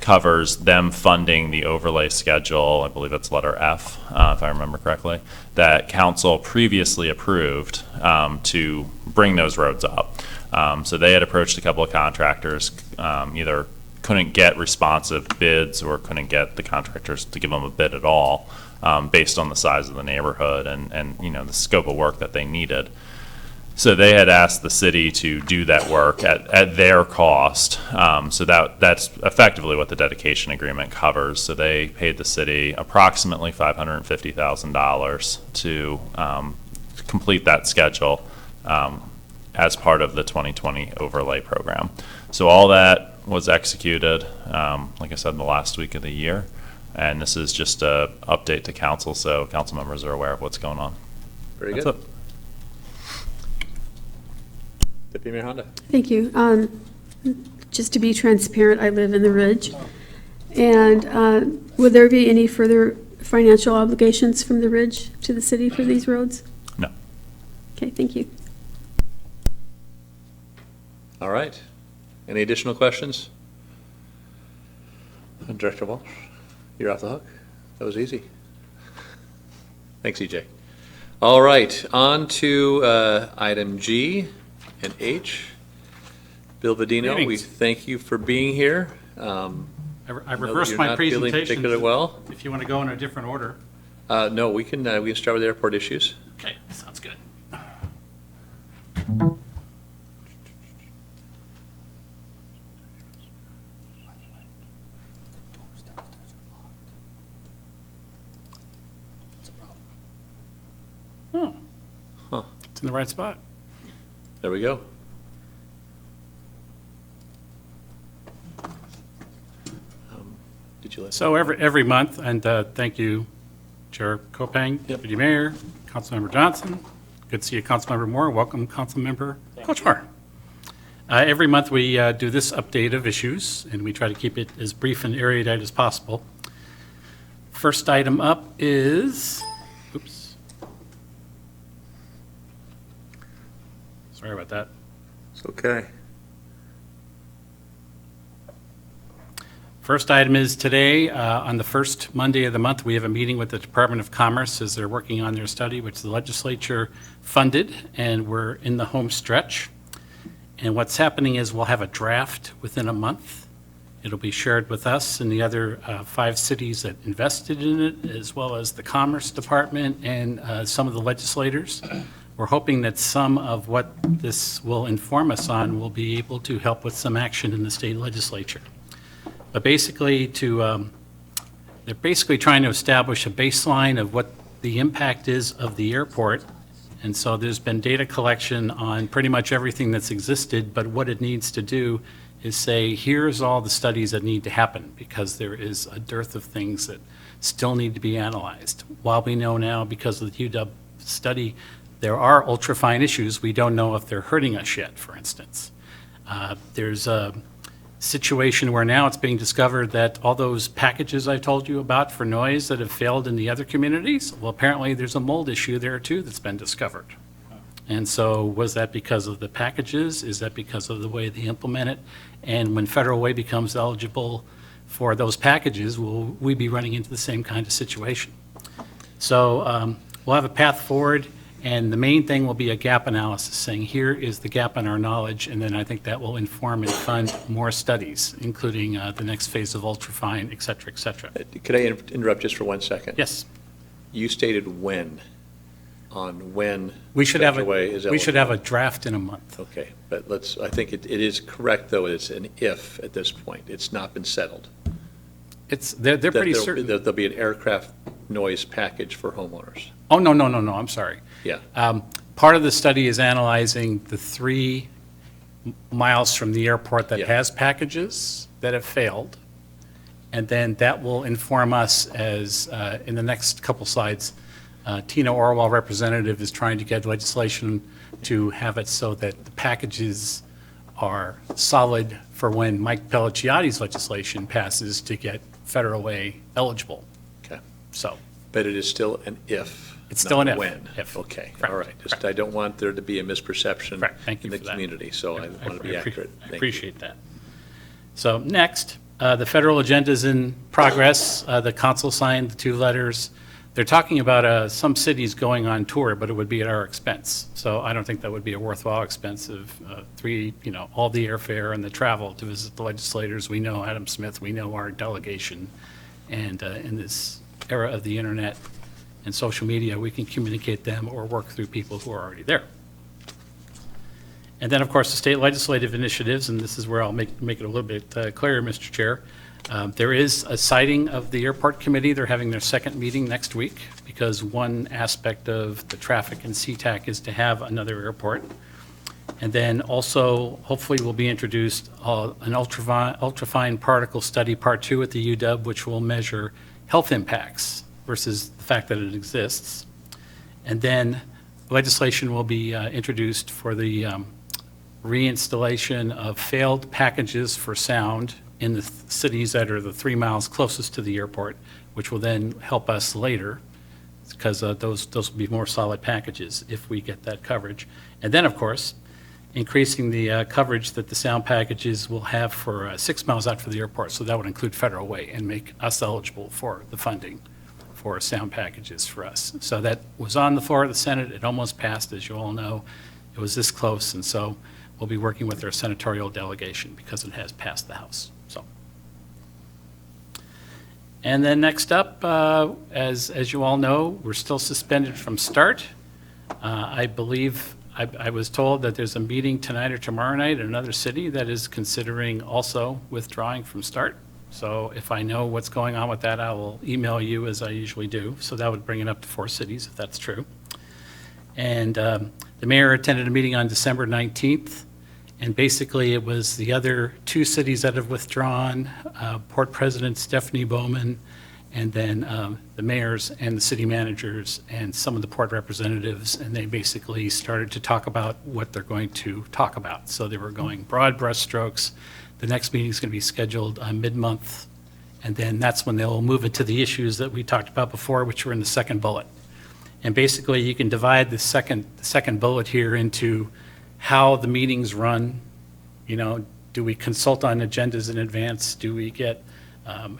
covers them funding the overlay schedule, I believe it's letter F, if I remember correctly, that council previously approved to bring those roads up. So they had approached a couple of contractors, either couldn't get responsive bids or couldn't get the contractors to give them a bid at all, based on the size of the neighborhood and you know, the scope of work that they needed. So they had asked the city to do that work at their cost. So that's effectively what the dedication agreement covers. So they paid the city approximately $550,000 to complete that schedule as part of the 2020 overlay program. So all that was executed, like I said, in the last week of the year. And this is just a update to council, so council members are aware of what's going on. Very That's good. it. Deputy Mayor Honda. Thank you. Just to be transparent, I live in the Ridge. And would there be any further financial obligations from the Ridge to the city for these roads? No. Okay, thank you. All right. Any additional questions? Director Walsh, you're off the hook. That was easy. Thanks, EJ. All right, on to item G and H. Bill Vadino, we Greetings. thank you for being here. I know that reversed you're my not feeling presentation. particularly well. If you want to go in a different order. No, we can start with airport issues. Okay, sounds good. Huh. It's in the right spot. There we go. Did you let? So every month, and thank you, Chair Kopang, Deputy Mayor, Councilmember Johnson. Good to see you, Councilmember Moore. Welcome, Councilmember Kochmar. Every month, we do this update of issues, and we try to keep it as brief and erudite as possible. First item up is, oops. Sorry about that. It's okay. First item is today, on the first Monday of the month, we have a meeting with the Department of Commerce as they're working on their study, which the legislature funded, and we're in the home stretch. And what's happening is we'll have a draft within a month. It'll be shared with us and the other 5 cities that invested in it, as well as the Commerce Department and some of the legislators. We're hoping that some of what this will inform us on will be able to help with some action in the state legislature. But basically, they're basically trying to establish a baseline of what the impact is of the airport. And so there's been data collection on pretty much everything that's existed, but what it needs to do is say, here's all the studies that need to happen, because there is a dearth of things that still need to be analyzed. While we know now, because of the UW study, there are ultrafine issues, we don't know if they're hurting us yet, for instance. There's a situation where now it's being discovered that all those packages I told you about for noise that have failed in the other communities, well, apparently there's a mold issue there too that's been discovered. And so was that because of the packages? Is that because of the way they implement it? And when Federal Way becomes eligible for those packages, will we be running into the same kind of situation? So we'll have a path forward. And the main thing will be a gap analysis, saying here is the gap in our knowledge, and then I think that will inform and fund more studies, including the next phase of ultrafine, et cetera, et cetera. Could I interrupt just for 1 second? Yes. You stated when, on when We should have Federal Way is we should have a eligible. draft in a month. Okay, but I think it is correct, though, it's an if at this point. It's not been settled. They're That pretty there'll- certain. that There'll be an aircraft noise package for homeowners. Oh, no, I'm sorry. Yeah. Part of the study is analyzing the 3 miles from the airport that Yeah. has packages that have failed. And then that will inform us as, in the next couple slides, Tina Orwell, representative, is trying to get legislation to have it so that the packages are solid for when Mike Pellicciotti's legislation passes to get federal way eligible. Okay. So, But it is still an if. It's still an not a if. when. If. Okay, Correct. all right. Just, I don't want there to be a misperception Correct. Thank you in the for that. community, so I want to be accurate. I Thank you. appreciate that. So next, the federal agenda is in progress. The council signed the 2 letters. They're talking about some cities going on tour, but it would be at our expense. So I don't think that would be a worthwhile expense of all the airfare and the travel to visit the legislators. We know Adam Smith, we know our delegation. And in this era of the internet and social media, we can communicate them or work through people who are already there. And then, of course, the state legislative initiatives, and this is where I'll make it a little bit clearer, Mr. Chair. There is a siting of the airport committee. They're having their second meeting next week because one aspect of the traffic in SeaTac is to have another airport. And then also, hopefully, will be introduced an ultrafine particle study, part 2 at the UW, which will measure health impacts versus the fact that it exists. And then legislation will be introduced for the reinstallation of failed packages for sound in the cities that are the 3 miles closest to the airport, which will then help us later, because those will be more solid packages if we get that coverage. And then, of course, increasing the coverage that the sound packages will have for 6 miles out from the airport, so that would include Federal Way and make us eligible for the funding for sound packages for us. So that was on the floor of the Senate. It almost passed, as you all know. It was this close, and so we'll be working with our senatorial delegation because it has passed the House. And then next up, as you all know, we're still suspended from START. I believe I was told that there's a meeting tonight or tomorrow night in another city that is considering also withdrawing from START. So if I know what's going on with that, I will email you as I usually do. So that would bring it up to 4 cities if that's true. And the mayor attended a meeting on December 19th. And basically, it was the other 2 cities that have withdrawn, Port President Stephanie Bowman, and then the mayors and the city managers and some of the port representatives, and they basically started to talk about what they're going to talk about. So they were going broad brushstrokes. The next meeting is going to be scheduled mid-month, and then that's when they'll move into the issues that we talked about before, which were in the second bullet. And basically, you can divide the second bullet here into how the meetings run. Do we consult on agendas in advance? Do we get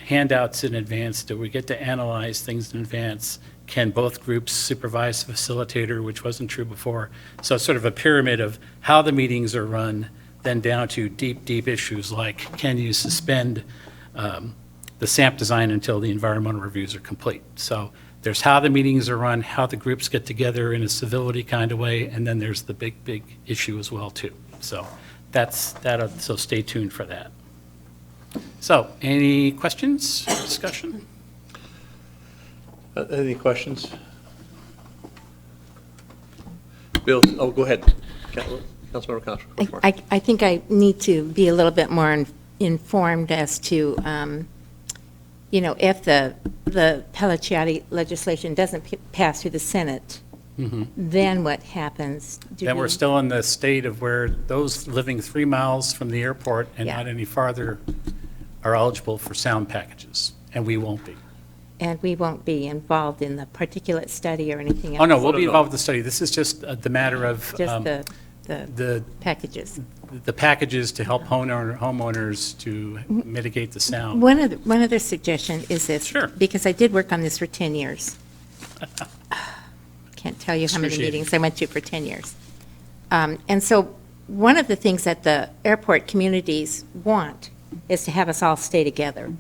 handouts in advance? Do we get to analyze things in advance? Can both groups supervise the facilitator, which wasn't true before? So it's sort of a pyramid of how the meetings are run, then down to deep, deep issues like, can you suspend the SAMP design until the environmental reviews are complete? So there's how the meetings are run, how the groups get together in a civility kind of way, and then there's the big, big issue as well, too. So that's that. So stay tuned for that. So any questions, discussion? Any questions? Bill, go ahead. Councilmember Constable. I think I need to be a little bit more informed as to, if the Pelliccioti legislation doesn't pass through the Senate, then what happens? Then we're still in the state of where those living 3 miles from the airport and not any farther are eligible for sound packages, and we won't be. And we won't be involved in the particulate study or anything else? Oh, no, we'll be involved with the study. This is just the matter of Just the packages. the packages to help homeowners to mitigate the sound. One other suggestion is this. Sure. Because I did work on this for 10 years. Can't tell you how many Excruciating. meetings I went to for 10 years. And so one of the things that the airport communities want is to have us all stay together,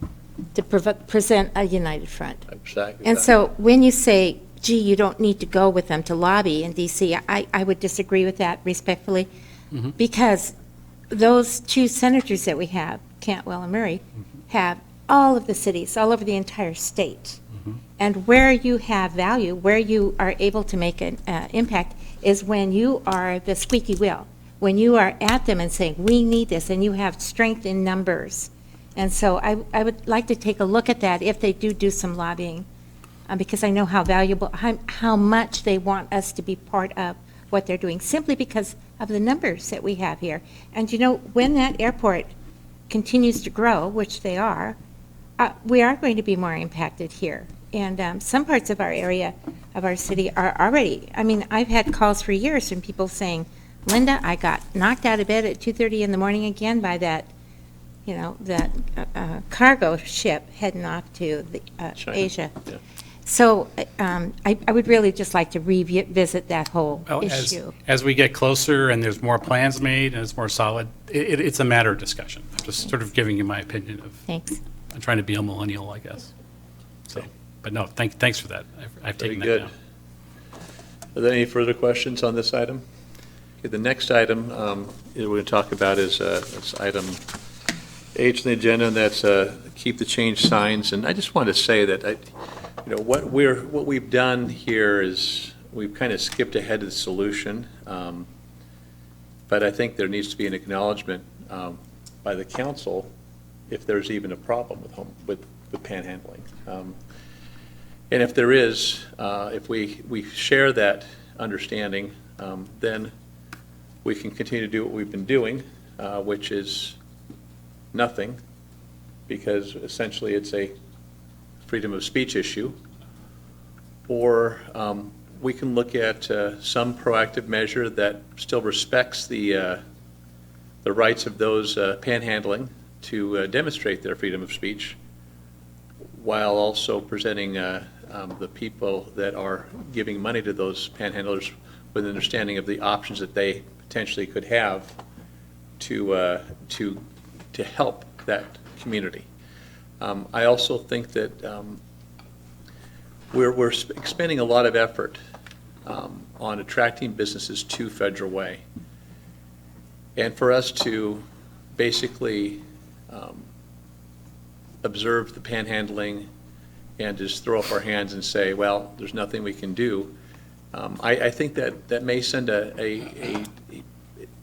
to present a united front. Exactly. And so when you say, gee, you don't need to go with them to lobby in D.C., I would disagree with that respectfully, because those 2 senators that we have, Cantwell and Murray, have all of the cities, all over the entire state. And where you have value, where you are able to make an impact, is when you are the squeaky wheel, when you are at them and saying, we need this, and you have strength in numbers. And so I would like to take a look at that if they do some lobbying. because I know how valuable, how much they want us to be part of what they're doing, simply because of the numbers that we have here. And you know, when that airport continues to grow, which they are, we are going to be more impacted here. And some parts of our area, of our city, are already, I mean, I've had calls for years from people saying, Linda, I got knocked out of bed at 2:30 in the morning again by that, you know, that cargo ship heading off to Asia. Yeah. So I would really just like to revisit that whole Well, issue. as we get closer and there's more plans made and it's more solid, it's a matter of discussion. I'm just sort of giving you my opinion of, Thanks. I'm trying to be a millennial, I guess. So, but no, thanks for that. I've Very taken that good. down. Are there any further questions on this item? Okay, the next item we're going to talk about is item H on the agenda, and that's keep the change signs. And I just wanted to say that what we've done here is we've kind of skipped ahead of the solution, but I think there needs to be an acknowledgement by the council if there's even a problem with panhandling. And if there is, if we share that understanding, then we can continue to do what we've been doing, which is nothing, because essentially it's a freedom of speech issue. Or we can look at some proactive measure that still respects the rights of those panhandling to demonstrate their freedom of speech, while also presenting the people that are giving money to those panhandlers with an understanding of the options that they potentially could have to help that community. I also think that we're expending a lot of effort on attracting businesses to Federal Way. And for us to basically observe the panhandling and just throw up our hands and say, well, there's nothing we can do, I think that may send the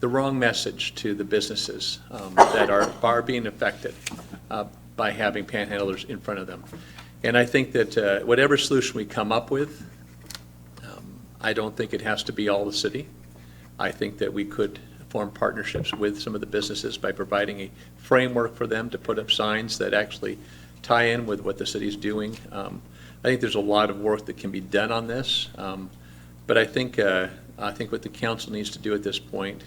wrong message to the businesses that are being affected by having panhandlers in front of them. And I think that whatever solution we come up with, I don't think it has to be all the city. I think that we could form partnerships with some of the businesses by providing a framework for them to put up signs that actually tie in with what the city's doing. I think there's a lot of work that can be done on this, but I think what the council needs to do at this point,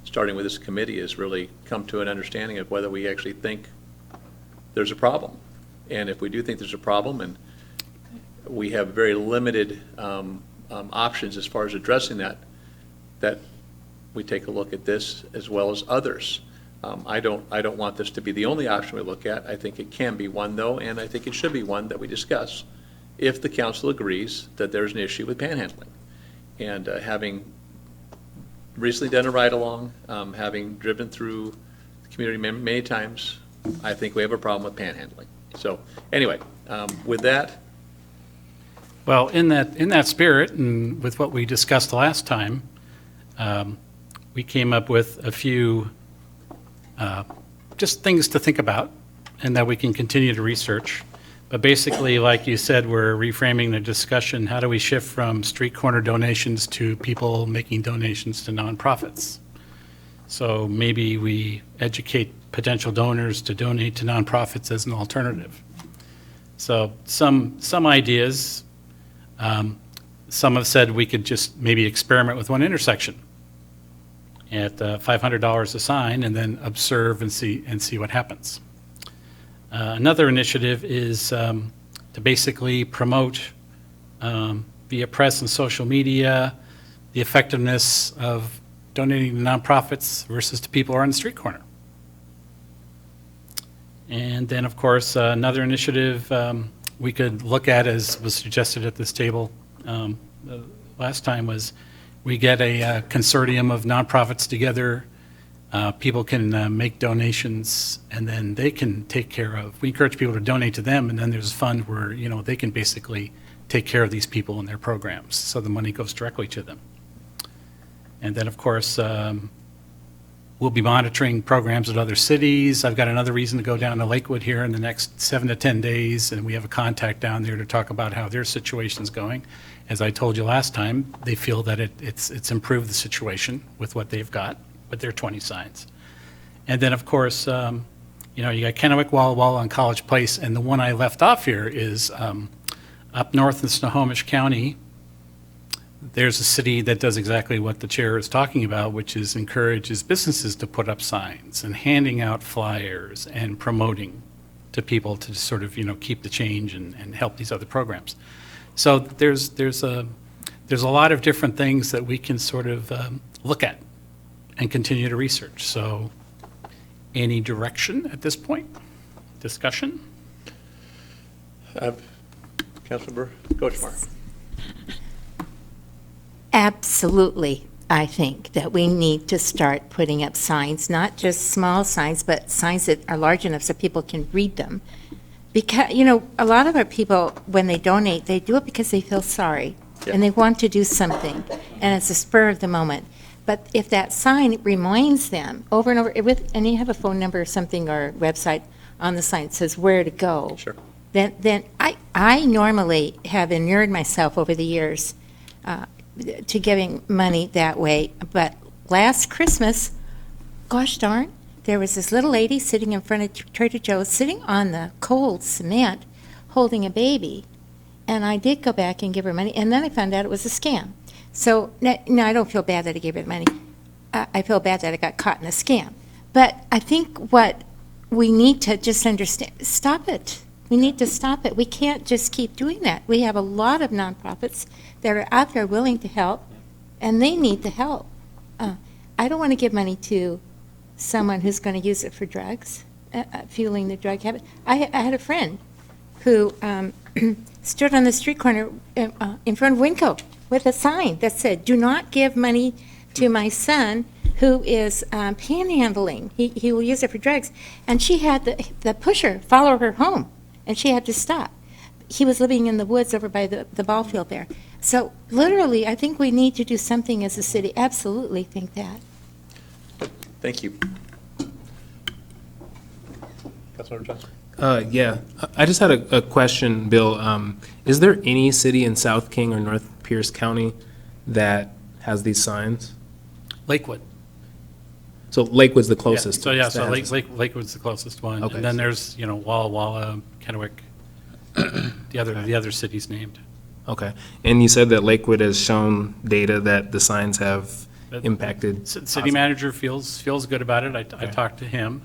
starting with this committee, is really come to an understanding of whether we actually think there's a problem. And if we do think there's a problem, and we have very limited options as far as addressing that we take a look at this as well as others. I don't want this to be the only option we look at. I think it can be one, though, and I think it should be one that we discuss if the council agrees that there's an issue with panhandling. And having recently done a ride-along, having driven through the community many times, I think we have a problem with panhandling. So anyway, with that. Well, in that spirit, and with what we discussed last time, we came up with a few just things to think about and that we can continue to research. But basically, like you said, we're reframing the discussion. How do we shift from street corner donations to people making donations to nonprofits? So maybe we educate potential donors to donate to nonprofits as an alternative. So some ideas. Some have said we could just maybe experiment with one intersection at $500 a sign and then observe and see what happens. Another initiative is to basically promote via press and social media the effectiveness of donating to nonprofits versus to people who are on the street corner. And then, of course, another initiative we could look at, as was suggested at this table last time, was we get a consortium of nonprofits together. People can make donations, and then they can take care of. We encourage people to donate to them, and then there's a fund where they can basically take care of these people and their programs, so the money goes directly to them. And then, of course, We'll be monitoring programs at other cities. I've got another reason to go down to Lakewood here in the next 7 to 10 days, and we have a contact down there to talk about how their situation's going. As I told you last time, they feel that it's improved the situation with what they've got with their 20 signs. And then, of course, you got Kennewick, Walla Walla, and College Place, and the one I left off here is up north in Snohomish County. There's a city that does exactly what the chair is talking about, which is encourages businesses to put up signs and handing out flyers and promoting to people to sort of, keep the change and help these other programs. So there's a lot of different things that we can sort of look at and continue to research. So any direction at this point? Discussion? Councilmember Gochmar. Absolutely, I think that we need to start putting up signs, not just small signs, but signs that are large enough so people can read them. Because, a lot of our people, when they donate, they do it because they feel sorry, and they want to do something, and it's a spur of the moment. But if that sign reminds them over and over, and you have a phone number or something or website on the sign that says where to go, Sure. then I normally have inured myself over the years to giving money that way. But last Christmas, gosh darn, there was this little lady sitting in front of Trader Joe's, sitting on the cold cement, holding a baby. And I did go back and give her money, and then I found out it was a scam. So, no, I don't feel bad that I gave her the money. I feel bad that I got caught in a scam. But I think what we need to just understand, stop it. We need to stop it. We can't just keep doing that. We have a lot of nonprofits that are out there willing to help, and they need the help. I don't want to give money to someone who's going to use it for drugs, fueling the drug habit. I had a friend who stood on the street corner in front of Winco with a sign that said, "Do not give money to my son who is panhandling. He will use it for drugs." And she had the pusher follow her home, and she had to stop. He was living in the woods over by the ball field there. So literally, I think we need to do something as a city. Absolutely think that. Thank you. Councilmember Johnson. Yeah, I just had a question, Bill. Is there any city in South King or North Pierce County that has these signs? Lakewood. So Lakewood's the closest. So that has this. Lakewood's the closest one. Okay. And then there's, Walla Walla, Kennewick, the other cities named. Okay. And you said that Lakewood has shown data that the signs have impacted. City manager feels good about it. I talked to him,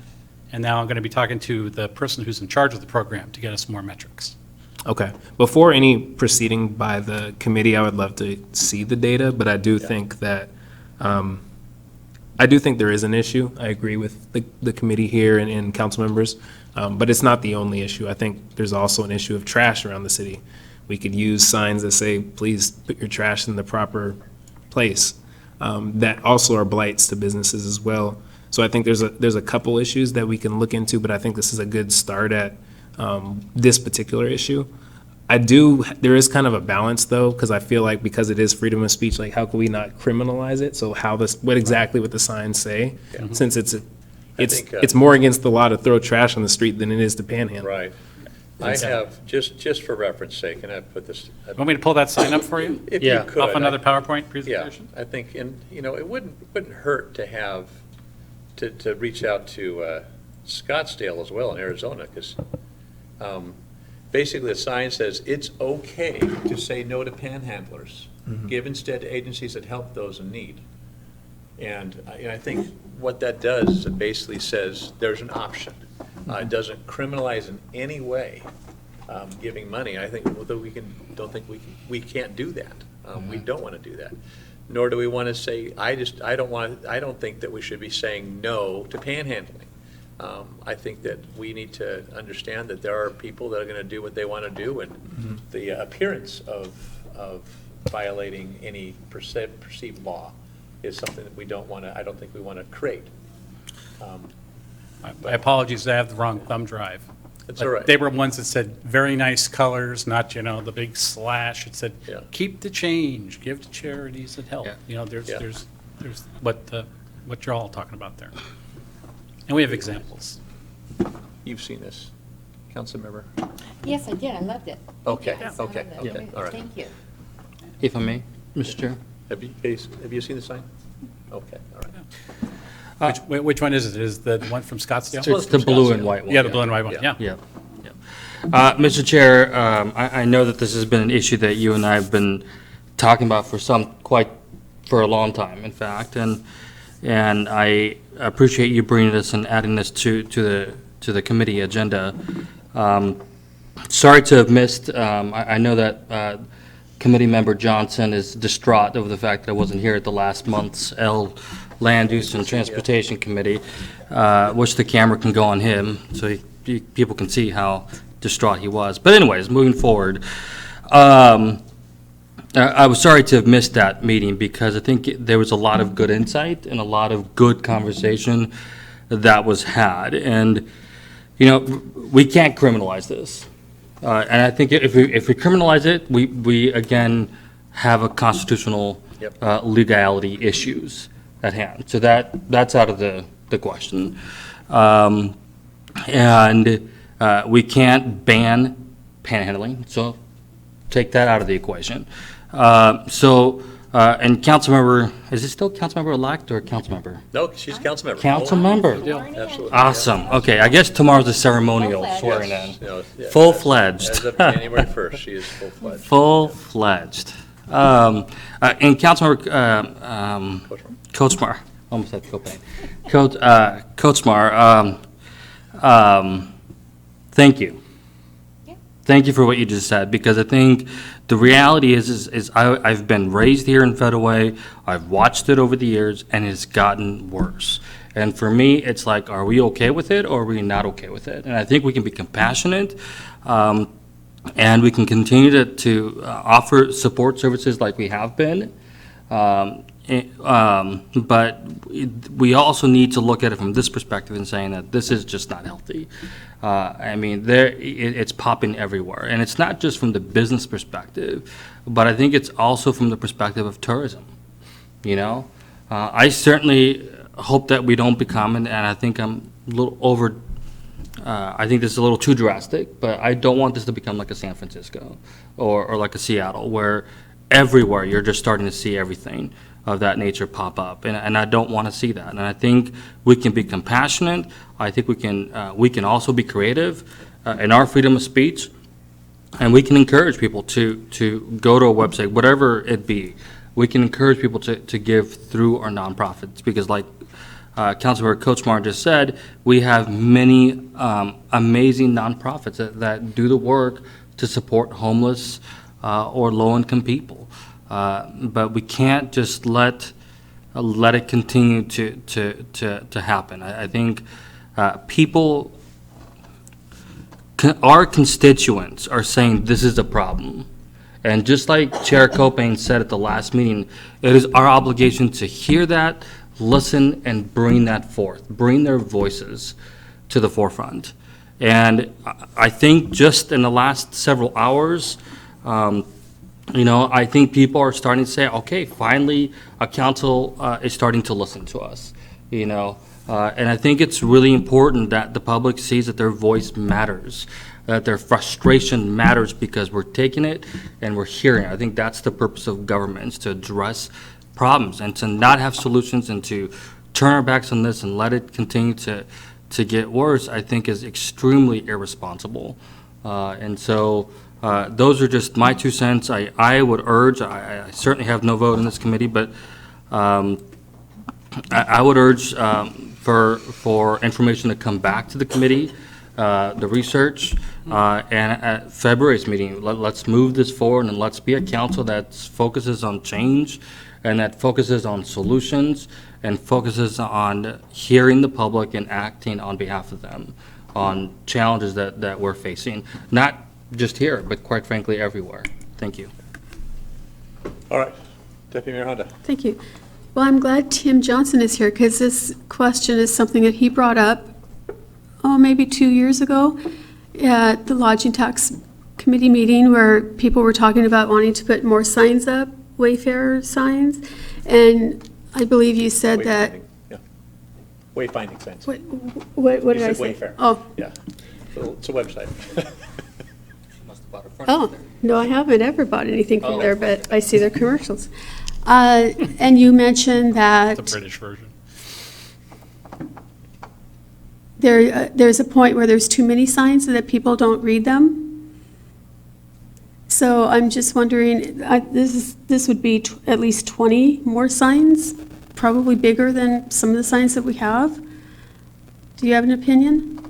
and now I'm going to be talking to the person who's in charge of the program to get us more metrics. Okay. Before any proceeding by the committee, I would love to see the data, but I do think that, I do think there is an issue. I agree with the committee here and council members, but it's not the only issue. I think there's also an issue of trash around the city. We could use signs that say, please put your trash in the proper place. That also are blights to businesses as well. So I think there's a couple issues that we can look into, but I think this is a good start at this particular issue. There is kind of a balance though, because I feel like because it is freedom of speech, like how can we not criminalize it? So what exactly what the signs say, since it's more against the law to throw trash on the street than it is to panhandle. Right. I have, just for reference sake, and I put this. Want me to pull that sign up for you? If you could. Off another PowerPoint presentation? Yeah, I think, and, it wouldn't hurt to have, to reach out to Scottsdale as well in Arizona, because basically the sign says it's okay to say no to panhandlers. Give instead to agencies that help those in need. And I think what that does is it basically says there's an option. It doesn't criminalize in any way giving money. I think we can't do that. We don't want to do that. Nor do we want to say, I don't think that we should be saying no to panhandling. I think that we need to understand that there are people that are going to do what they want to do, and the appearance of violating any perceived law is something that I don't think we want to create. My apologies, I have the wrong thumb drive. It's all right. They were ones that said very nice colors, not, the big slash. It said, keep the change, give to charities that help. Yeah. There's what the what you're all talking about there. And we have examples. You've seen this, Councilmember? Yes, I did, I loved it. Okay, Yes, okay, I loved it. okay, all right. Thank you. If I may, Mr. Chair? Have you seen the sign? Okay, all right. Which one is it? Is the one from Scottsdale? It's the blue and white one. Yeah, the blue and white one, yeah. Yeah, yeah. Mr. Chair, I know that this has been an issue that you and I have been talking about for a long time, in fact, and I appreciate you bringing this and adding this to the committee agenda. Sorry to have missed, I know that Committee Member Johnson is distraught over the fact that I wasn't here at the last month's Land Use and Transportation Committee. Wish the camera can go on him so people can see how distraught he was. But anyways, moving forward, I was sorry to have missed that meeting because I think there was a lot of good insight and a lot of good conversation that was had. And, you know, we can't criminalize this. And I think if we criminalize it, we again have a constitutional legality issues at hand. So that's out of the question. And we can't ban panhandling, so take that out of the equation. And Councilmember, is it still Councilmember-elect or Councilmember? No, she's a council member. Councilmember. Absolutely. Awesome. Okay, I guess tomorrow's the ceremonial swearing in. No, yeah, Full-fledged. As of January 1st, she is full-fledged. Full-fledged. And Councilmember Coachmar, almost said Copain. Coachmar, thank you. Thank you for what you just said, because I think the reality is I've been raised here in Federal Way, I've watched it over the years, and it's gotten worse. And for me, it's like, are we okay with it, or are we not okay with it? And I think we can be compassionate, and we can continue to offer support services like we have been. But we also need to look at it from this perspective and saying that this is just not healthy. I mean, it's popping everywhere. And it's not just from the business perspective, but I think it's also from the perspective of tourism, you know? I certainly hope that we don't become, and I think I'm a little over, I think this is a little too drastic, but I don't want this to become like a San Francisco or like a Seattle, where everywhere you're just starting to see everything of that nature pop up, and I don't want to see that. And I think we can be compassionate. I think we can also be creative in our freedom of speech, and we can encourage people to go to a website, whatever it be. We can encourage people to give through our nonprofits, because like Councilmember Coachmar just said, we have many amazing nonprofits that do the work to support homeless or low-income people. But we can't just let it continue to happen. I think people, our constituents are saying this is a problem. And just like Chair Copain said at the last meeting, it is our obligation to hear that, listen, and bring that forth, bring their voices to the forefront. And I think just in the last several hours, you know, I think people are starting to say, okay, finally, a council is starting to listen to us, you know. And I think it's really important that the public sees that their voice matters, that their frustration matters, because we're taking it and we're hearing it. I think that's the purpose of government, is to address problems and to not have solutions and to turn our backs on this and let it continue to get worse, I think is extremely irresponsible. And so, those are just my 2 cents. I would urge, I certainly have no vote in this committee, but I would urge for information to come back to the committee, the research, and at February's meeting, let's move this forward, and let's be a council that focuses on change and that focuses on solutions and focuses on hearing the public and acting on behalf of them on challenges that we're facing. Not just here, but quite frankly, everywhere. Thank you. All right. Deputy Mayor Honda. Thank you. Well, I'm glad Tim Johnson is here, because this question is something that he brought up, maybe 2 years ago at the Lodging Tax Committee meeting, where people were talking about wanting to put more signs up, Wayfarer signs. And I believe you said that, Yeah. Wayfinding signs. What did I You say? said Wayfair. Oh, Yeah, so it's a website. oh, no, I haven't ever bought anything from there, but I see their commercials. And you mentioned that The British version. there's a point where there's too many signs so that people don't read them. So I'm just wondering, this would be at least 20 more signs, probably bigger than some of the signs that we have. Do you have an opinion?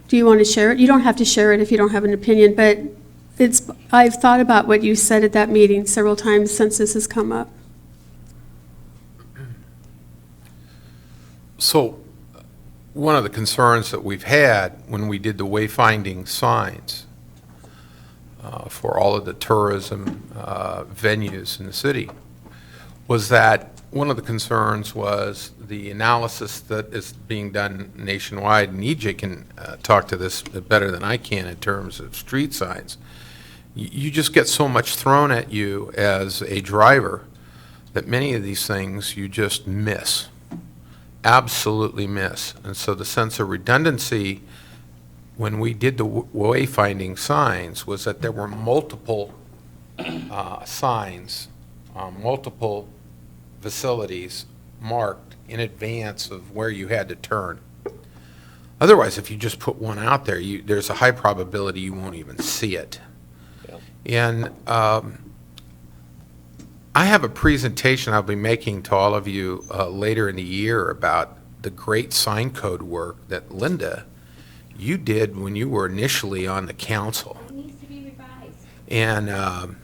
Do you want to share it? You don't have to share it if you don't have an opinion, but I've thought about what you said at that meeting several times since this has come up. So, one of the concerns that we've had when we did the wayfinding signs for all of the tourism venues in the city was that one of the concerns was the analysis that is being done nationwide, and EJ can talk to this better than I can in terms of street signs. You just get so much thrown at you as a driver that many of these things you just miss, absolutely miss. And so the sense of redundancy when we did the wayfinding signs was that there were multiple signs, multiple facilities marked in advance of where you had to turn. Otherwise, if you just put one out there, there's a high probability you won't even see it. And I have a presentation I'll be making to all of you later in the year about the great sign code work that Linda, you did when you were initially on the council. It needs to be revised. And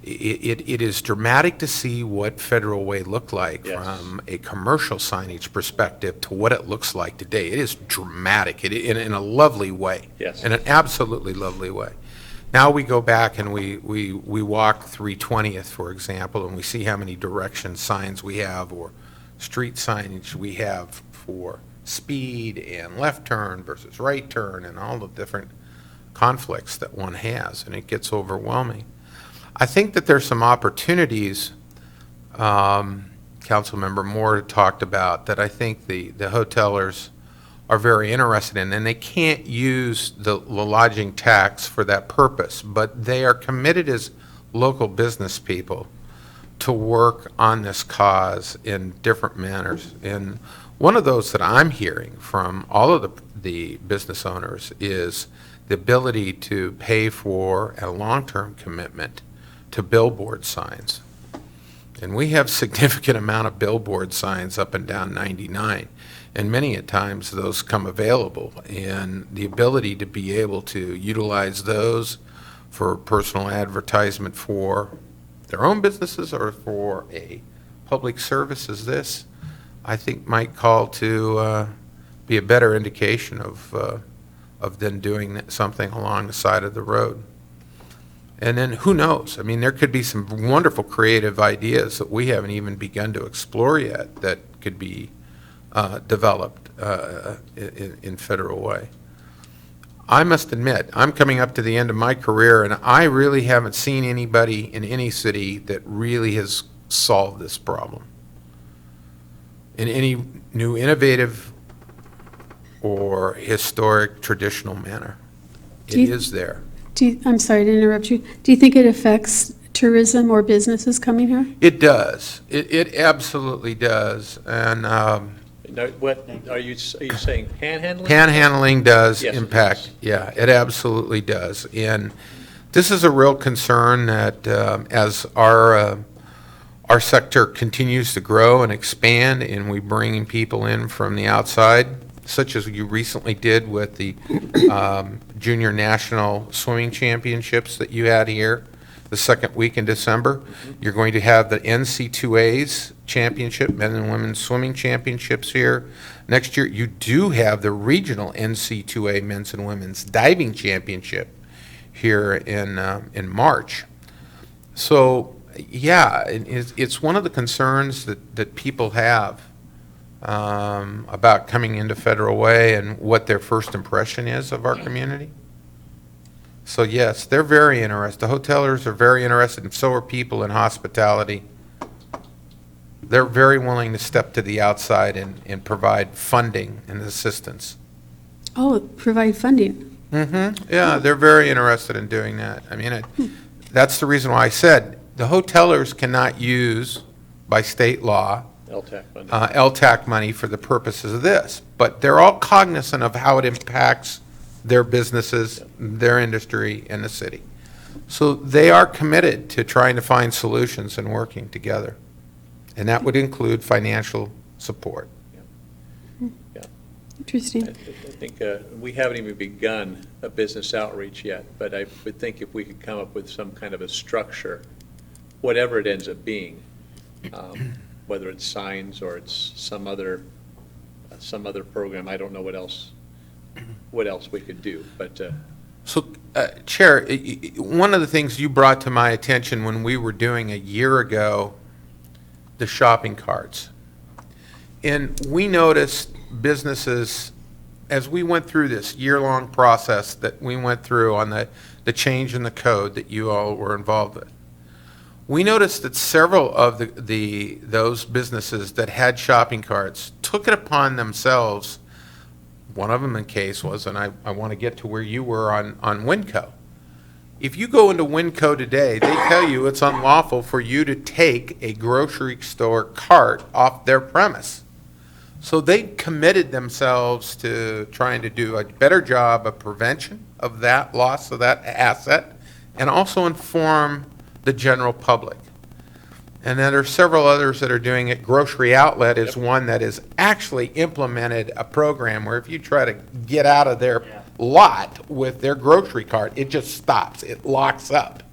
it is dramatic to see what Federal Way looked like Yes. from a commercial signage perspective to what it looks like today. It is dramatic in a lovely way. Yes. In an absolutely lovely way. Now we go back and we walk 320th, for example, and we see how many direction signs we have or street signage we have for speed and left turn versus right turn and all the different conflicts that one has, and it gets overwhelming. I think that there's some opportunities, Councilmember Moore talked about, that I think the hotelers are very interested in, and they can't use the lodging tax for that purpose, but they are committed as local business people to work on this cause in different manners. And one of those that I'm hearing from all of the business owners is the ability to pay for a long-term commitment to billboard signs. And we have significant amount of billboard signs up and down 99. And many a times those come available, and the ability to be able to utilize those for personal advertisement for their own businesses or for a public service as this, I think might call to be a better indication of them doing something along the side of the road. And then who knows? I mean, there could be some wonderful creative ideas that we haven't even begun to explore yet that could be developed in Federal Way. I must admit, I'm coming up to the end of my career, and I really haven't seen anybody in any city that really has solved this problem in any new innovative or historic traditional manner. It is there. I'm sorry to interrupt you. Do you think it affects tourism or businesses coming here? It does. It absolutely does. And Now, what, are you saying panhandling? panhandling does Yes, it impact. does. Yeah, it absolutely does. And this is a real concern that as our sector continues to grow and expand, and we bring people in from the outside, such as you recently did with the Junior National Swimming Championships that you had here the second week in December. You're going to have the NC2A's championship, men and women's swimming championships here. Next year, you do have the regional NC2A men's and women's diving championship here in March. So, yeah, it's one of the concerns that people have about coming into Federal Way and what their first impression is of our community. So yes, they're very interested. The hotelers are very interested, and so are people in hospitality. They're very willing to step to the outside and provide funding and assistance. Oh, provide funding. Yeah, they're very interested in doing that. I mean, that's the reason why I said the hotelers cannot use, by state law, LTAC funding. LTAC money for the purposes of this. But they're all cognizant of how it impacts their businesses, their industry, and the city. So they are committed to trying to find solutions and working together. And that would include financial support. Interesting. I think we haven't even begun a business outreach yet, but I would think if we could come up with some kind of a structure, whatever it ends up being, whether it's signs or it's some other program, I don't know what else we could do, but. So, Chair, one of the things you brought to my attention when we were doing a year ago the shopping carts, and we noticed businesses, as we went through this year-long process that we went through on the change in the code that you all were involved with, we noticed that several of those businesses that had shopping carts took it upon themselves. One of them in case was, and I want to get to where you were on Winco. If you go into Winco today, they tell you it's unlawful for you to take a grocery store cart off their premise. So they committed themselves to trying to do a better job of prevention of that loss of that asset and also inform the general public. And then there are several others that are doing it. Grocery Outlet is one that has actually implemented a program where if you try to get out of their lot with their grocery cart, it just stops. It locks up.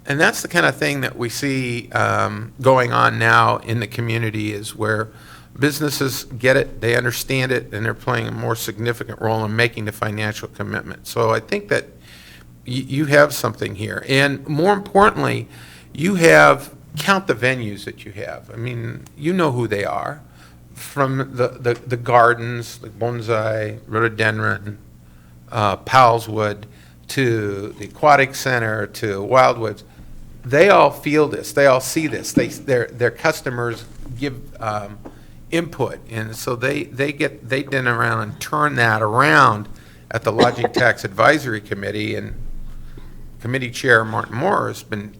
And that's the kind of thing that we see going on now in the community, is where businesses get it, they understand it, and they're playing a more significant role in making the financial commitment. So I think that you have something here. And more importantly, you have, count the venues that you have. I mean, you know who they are. From the gardens, like Bonsai, Rhododendron, Powellswood, to the Aquatic Center, to Wildwoods. They all feel this. They all see this. Their customers give input, and so they then around and turn that around at the Lodging Tax Advisory Committee, and Committee Chair Martin Moore has been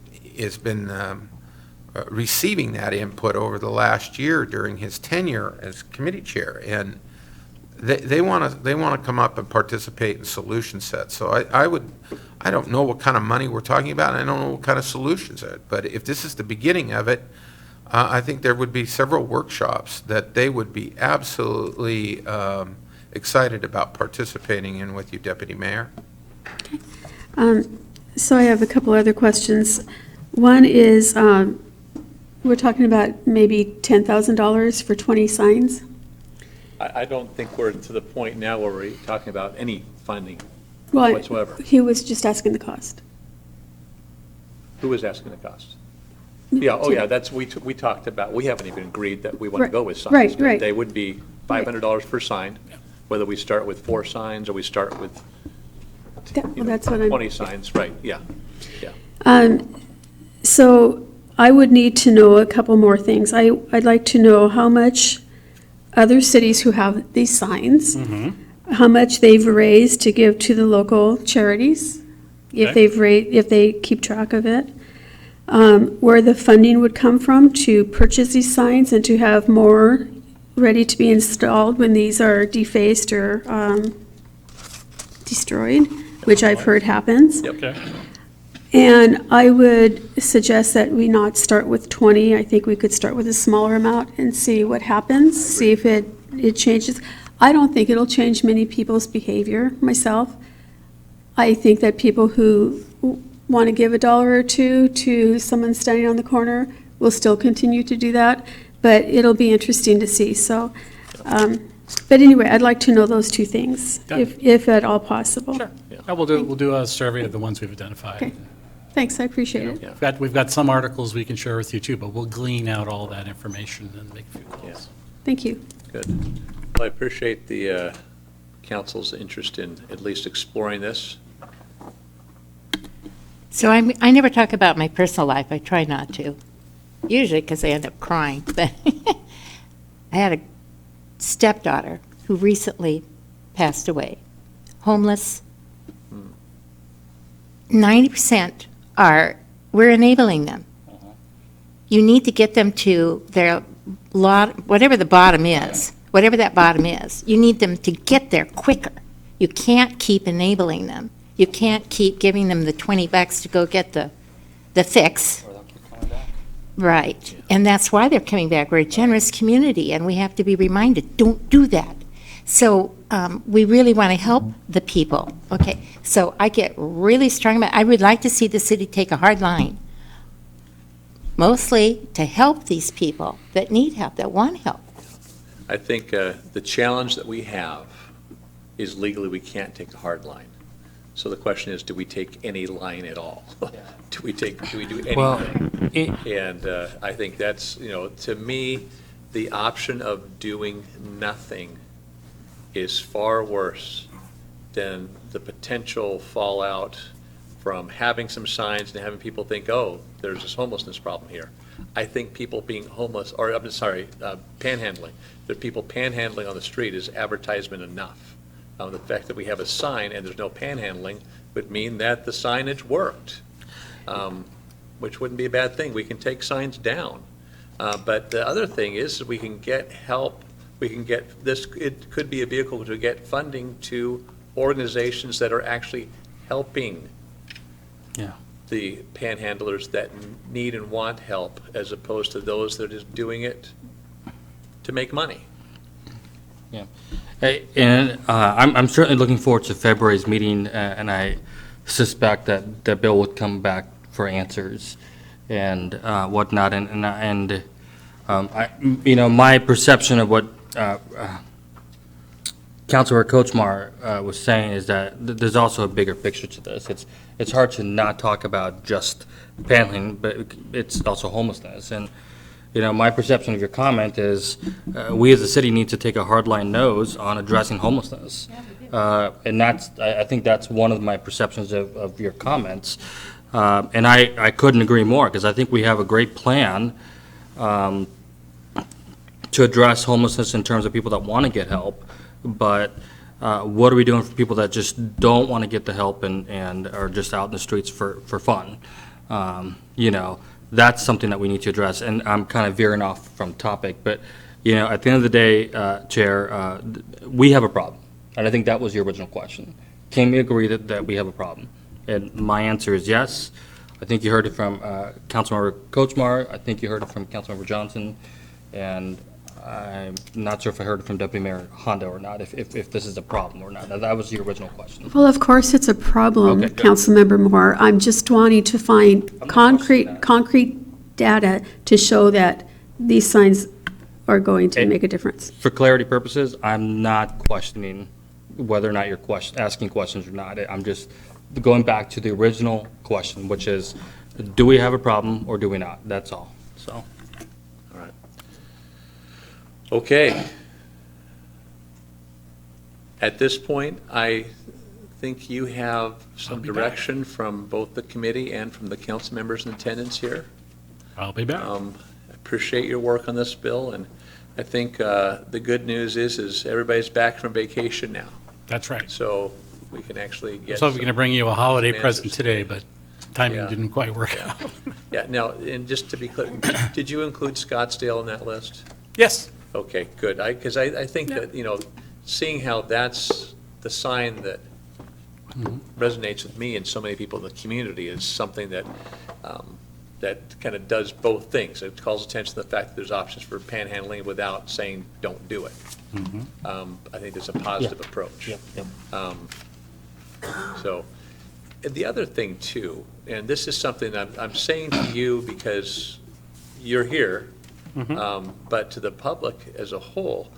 receiving that input over the last year during his tenure as committee chair, and they want to come up and participate in solution sets. So I don't know what kind of money we're talking about. I don't know what kind of solutions are, but if this is the beginning of it, I think there would be several workshops that they would be absolutely excited about participating in with you, Deputy Mayor. So I have a couple other questions. One is, we're talking about maybe $10,000 for 20 signs? I don't think we're to the point now where we're talking about any funding Well, whatsoever. he was just asking the cost. Who was asking the cost? Yeah, oh yeah, that's, we talked about, we haven't even agreed that we want to Right, go with signs. right, but right. They would be $500 per sign, whether we start with 4 signs or we start with Well, that's what I'm. 20 signs, right, yeah, yeah. So I would need to know a couple more things. I'd like to know how much other cities who have these signs, how much they've raised to give to the local charities, if they keep track of it, where the funding would come from to purchase these signs and to have more ready to be installed when these are defaced or destroyed, which I've heard happens. Okay. And I would suggest that we not start with 20. I think we could start with a smaller amount and see what happens, see if it changes. I don't think it'll change many people's behavior myself. I think that people who want to give $1 or $2 to someone standing on the corner will still continue to do that, but it'll be interesting to see. So, but anyway, I'd like to know those two things, if at all possible. Sure. Yeah, we'll do a survey of the ones we've identified. Okay. Thanks, I appreciate it. Yeah. We've got some articles we can share with you too, but we'll glean out all that information and make a few calls. Thank you. Good. Well, I appreciate the council's interest in at least exploring this. So I never talk about my personal life. I try not to. usually because I end up crying, but I had a stepdaughter who recently passed away, homeless. 90% we're enabling them. You need to get them to their lot, whatever the bottom is, whatever that bottom is, you need them to get there quicker. You can't keep enabling them. You can't keep giving them the $20 to go get the fix. Or they'll keep coming back. Right, and that's why they're coming back. We're a generous community, and we have to be reminded, don't do that. So we really want to help the people. Okay, so I get really strong about, I would like to see the city take a hard line, mostly to help these people that need help, that want help. I think the challenge that we have is legally we can't take a hard line. So the question is, do we take any line at all? Do we do anything? Well, And I think that's, to me, the option of doing nothing is far worse than the potential fallout from having some signs and having people think, oh, there's this homelessness problem here. I think people being homeless, or I'm sorry, panhandling, that people panhandling on the street is advertisement enough. The fact that we have a sign and there's no panhandling would mean that the signage worked, which wouldn't be a bad thing. We can take signs down. But the other thing is we can get help. We can get this, it could be a vehicle to get funding to organizations that are actually helping the panhandlers that need and want help, as opposed to those that are just doing it to make money. Yeah. And I'm certainly looking forward to February's meeting, and I suspect that the bill would come back for answers and whatnot. And my perception of what Councilor Kochmar was saying is that there's also a bigger picture to this. It's hard to not talk about just panhandling, but it's also homelessness. And my perception of your comment is we as a city need to take a hardline nose on addressing homelessness. And I think that's one of my perceptions of your comments. And I couldn't agree more, because I think we have a great plan to address homelessness in terms of people that want to get help. But what are we doing for people that just don't want to get the help and are just out in the streets for fun? That's something that we need to address. And I'm kind of veering off from topic, but, at the end of the day, Chair, we have a problem. And I think that was your original question. Can we agree that we have a problem? And my answer is yes. I think you heard it from Councilmember Kochmar. I think you heard it from Councilmember Johnson. And I'm not sure if I heard it from Deputy Mayor Hondo or not, if this is a problem or not. Now, that was your original question. Well, of course, it's a problem, Okay, good. Councilmember Moore. I'm just wanting to find not questioning that. concrete data to show that these signs are going to And- make a difference. For clarity purposes, I'm not questioning whether or not you're asking questions or not. I'm just going back to the original question, which is, do we have a problem or do we not? That's all, so. All right. Okay. At this point, I think you have some direction from both the committee and from the council members in attendance here. I'll be back. I appreciate your work on this bill, and I think the good news is everybody's back from vacation now, That's right. so we can actually get. So we're going to bring you a holiday some present answers. today, but timing Yeah. didn't quite work out. Yeah, now, and just to be clear, did you include Scottsdale in that list? Yes. Okay, good. Because I think that, seeing how that's the sign that resonates with me and so many people in the community is something that, that kind of does both things. It calls attention to the fact that there's options for panhandling without saying, don't do it. I think it's a positive approach. Yep. So, and the other thing too, and this is something I'm saying to you because you're here, but to the public as a whole,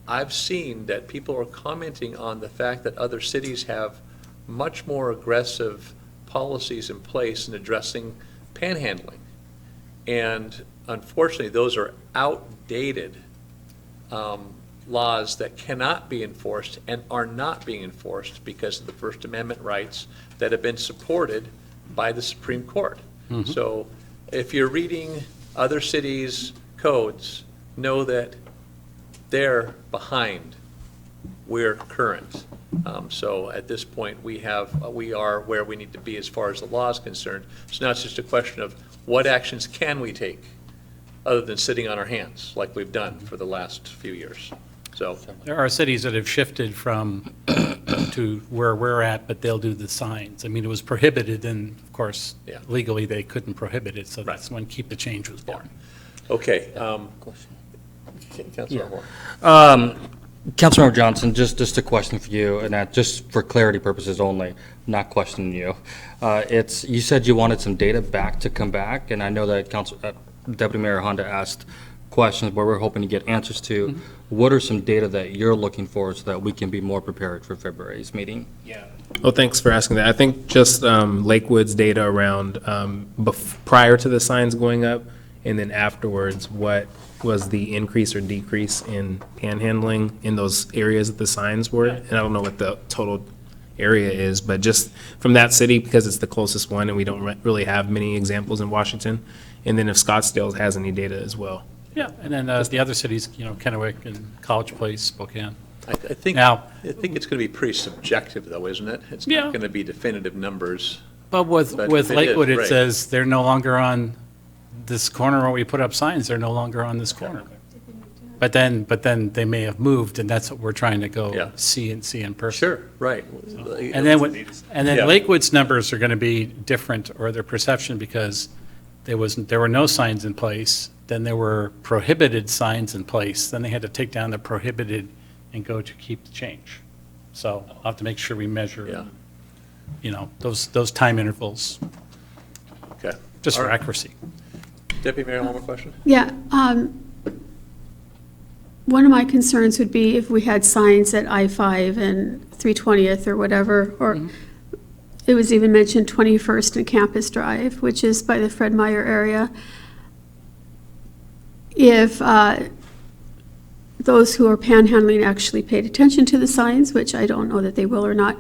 I've seen that people are commenting on the fact that other cities have much more aggressive policies in place in addressing panhandling. And unfortunately, those are outdated laws that cannot be enforced and are not being enforced because of the First Amendment rights that have been supported by the Supreme Court. So if you're reading other cities' codes, know that they're behind. We're current. So at this point, we are where we need to be as far as the law is concerned. So now it's just a question of what actions can we take other than sitting on our hands like we've done for the last few years. So, There are cities that have shifted from to where we're at, but they'll do the signs. I mean, it was prohibited, and of course, Yeah. legally, they couldn't prohibit it, so that's when Keep the Change was born. okay. Councilor Moore. Councilmember Johnson, just a question for you, and that just for clarity purposes only, not questioning you. You said you wanted some data to come back, and I know that Deputy Mayor Honda asked questions where we're hoping to get answers to. What are some data that you're looking for so that we can be more prepared for February's meeting? Well, thanks for asking that. I think just Lakewood's data around prior to the signs going up, and then afterwards, what was the increase or decrease in panhandling in those areas that the signs were. And I don't know what the total area is, but just from that city, because it's the closest one, and we don't really have many examples in Washington. And then if Scottsdale has any data as well. Yeah, and then the other cities, Kennewick and College Place, Spokane. I think Now- it's going to be pretty subjective, though, isn't it? It's Yeah. not going to be definitive numbers. But with But it is, Lakewood, it right. says they're no longer on this corner where we put up signs, they're no longer on this corner. But then they may have moved, and that's what we're trying to Yeah. go see in person. Sure, right. And then Yeah. Lakewood's numbers are going to be different, or their perception, because there were no signs in place, then there were prohibited signs in place, then they had to take down the prohibited and go to Keep the Change. So I'll have to make sure we measure, those time intervals, Okay. just All for right. accuracy. Deputy Mayor, one more question? Yeah, one of my concerns would be if we had signs at I-5 and 320th or whatever, or it was even mentioned 21st and Campus Drive, which is by the Fred Meyer area. If those who are panhandling actually paid attention to the signs, which I don't know that they will or not,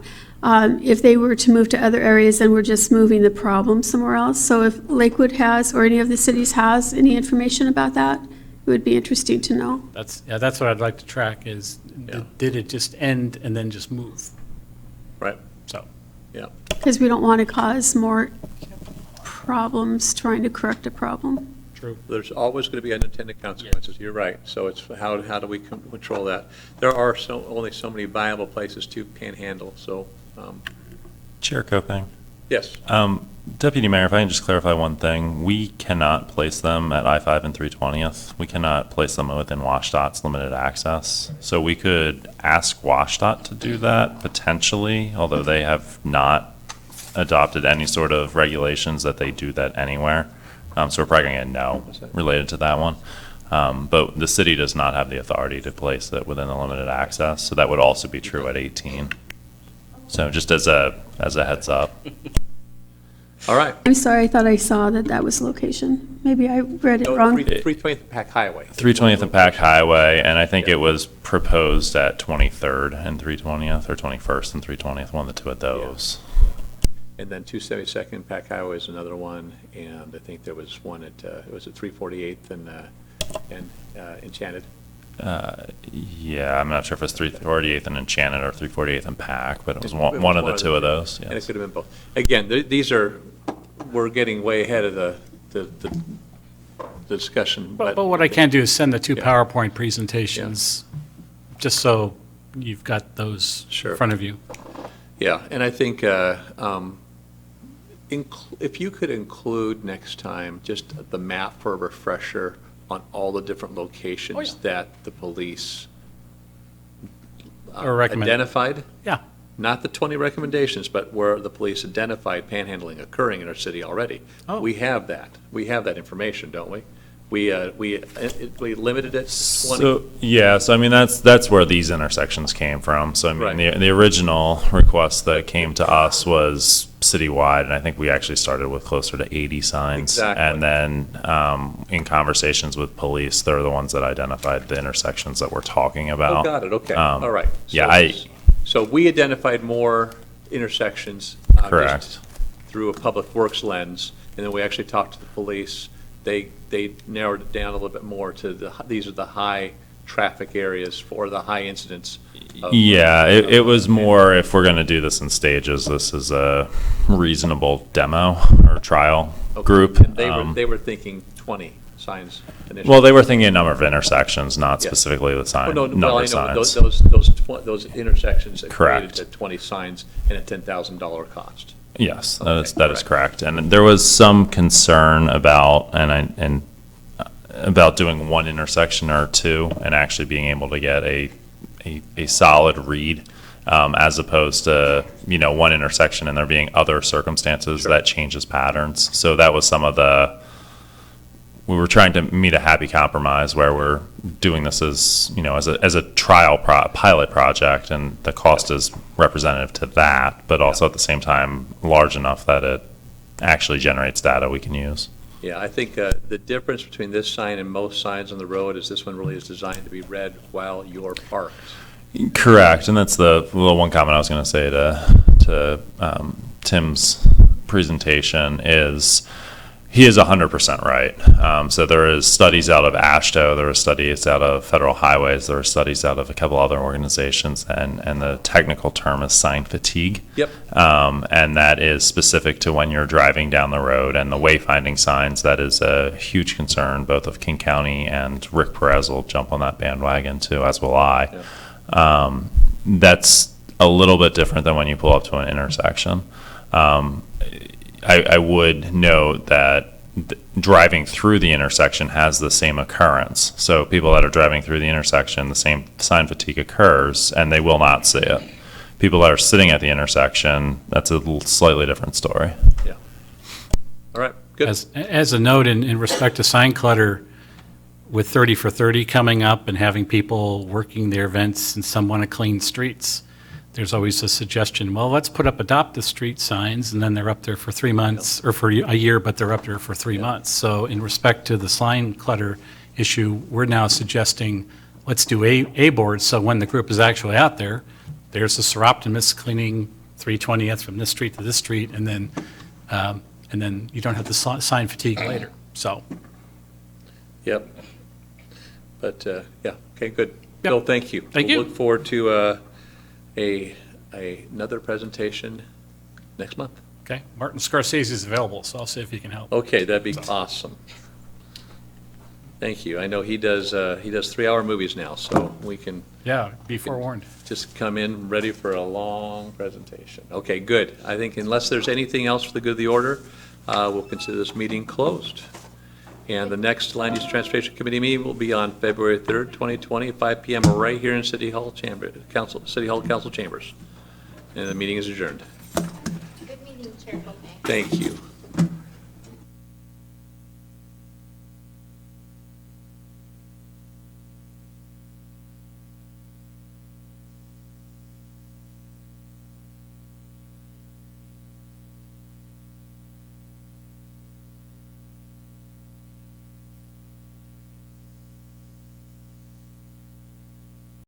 if they were to move to other areas, then we're just moving the problem somewhere else. So if Lakewood has, or any of the cities has, any information about that, it would be interesting to know. That's what I'd like to track is, did it just end and then just move? Right. So, Yeah. Because we don't want to cause more problems trying to correct a problem. true. There's always going to be unintended consequences. You're right. So it's how do we control that? There are only so many viable places to panhandle, so, Chair Coping. yes. Deputy Mayor, if I can just clarify one thing, we cannot place them at I-5 and 320th. We cannot place them within WashDOT's limited access. So we could ask WashDOT to do that potentially, although they have not adopted any sort of regulations that they do that anywhere. So we're probably going to get no related to that one. But the city does not have the authority to place it within the limited access. So that would also be true at 18. So just as a heads up. All right. I'm sorry, I thought I saw that was location. Maybe I read it No, wrong. 320th Pack Highway. 320th and Pack Highway, and I think it was proposed at 23rd and 320th, or 21st and 320th, one of the two of those. And then 272nd Pack Highway is another one, and I think there was one at, it was at 348th and Enchanted. Yeah, I'm not sure if it's 348th and Enchanted or 348th and Pack, but it was It one of the was two of those. And it Yes. could have been both. Again, we're getting way ahead of the discussion, But what I can do is send the two Yeah. PowerPoint presentations, just so you've got those Sure. in front of you. Yeah, and I think if you could include next time just the map for a refresher on all the different locations that the police Or recommend. identified, Yeah, not the 20 recommendations, but where the police identified panhandling occurring in our city already. Oh. We have that. We have that information, don't we? We limited it to 20. So, yeah, so I mean, that's where these intersections came from. So I mean, Right. the original request that came to us was citywide, and I think we actually started with closer to 80 signs. Exactly. And then in conversations with police, they're the ones that identified the intersections that we're talking about. Oh, got it, okay, all right. Yeah, So we identified more intersections. Correct. Just through a public works lens, and then we actually talked to the police. they narrowed it down a little bit more to these are the high traffic areas for the high incidence. Yeah, it was more, if we're going to do this in stages, this is a reasonable demo or trial group. And they were thinking 20 signs initially. Well, they were thinking a number of intersections, not specifically the sign, Oh, no, well, I number know, signs. those intersections equated Correct. to 20 signs and a $10,000 cost. Yes, that Okay, is correct. correct. And there was some concern about, about doing one intersection or two and actually being able to get a solid read, as opposed to, one intersection and there being other circumstances that changes patterns. So that was some of we were trying to meet a happy compromise where we're doing this as, as a trial pilot project, and the cost is representative to that, but also at the same time large enough that it actually generates data we can use. Yeah, I think the difference between this sign and most signs on the road is this one really is designed to be read while you're parked. Correct, and that's the one comment I was going to say to Tim's presentation is he is 100% right. So there is studies out of AASHTO, there are studies out of Federal Highways, there are studies out of a couple other organizations, and the technical term is sign fatigue. Yep. And that is specific to when you're driving down the road, and the wayfinding signs, that is a huge concern, both of King County, and Rick Perez will jump on that bandwagon too, as will I. Yeah. That's a little bit different than when you pull up to an intersection. I would note that driving through the intersection has the same occurrence. So people that are driving through the intersection, the same sign fatigue occurs, and they will not see it. People that are sitting at the intersection, that's a slightly different story. Yeah. All right, good. As a note, in respect to sign clutter, with 30 for 30 coming up and having people working their events and some want to clean streets, there's always a suggestion, well, let's put up adopt the street signs, and then they're up there for 3 months, or for a year, but they're up there for 3 months. So in respect to the sign clutter issue, we're now suggesting, let's do A boards, so when the group is actually out there, there's the Seroptimus cleaning 320th from this street to this street, and then you don't have the sign fatigue later, so. Yep. But, yeah, okay, good. Bill, thank you. Thank you. We'll look forward to another presentation next month. Okay, Martin Scorsese is available, so I'll see if he can help. Okay, that'd be awesome. Thank you. I know he does 3-hour movies now, so we can Yeah, be forewarned. just come in ready for a long presentation. Okay, good. I think unless there's anything else for the good of the order, we'll consider this meeting closed. And the next Land Use Transportation Committee meeting will be on February 3rd, 2020, at 5 p.m. right here in City Hall Council Chambers. And the meeting is adjourned. Good meeting, Chair Copeland. Thank you.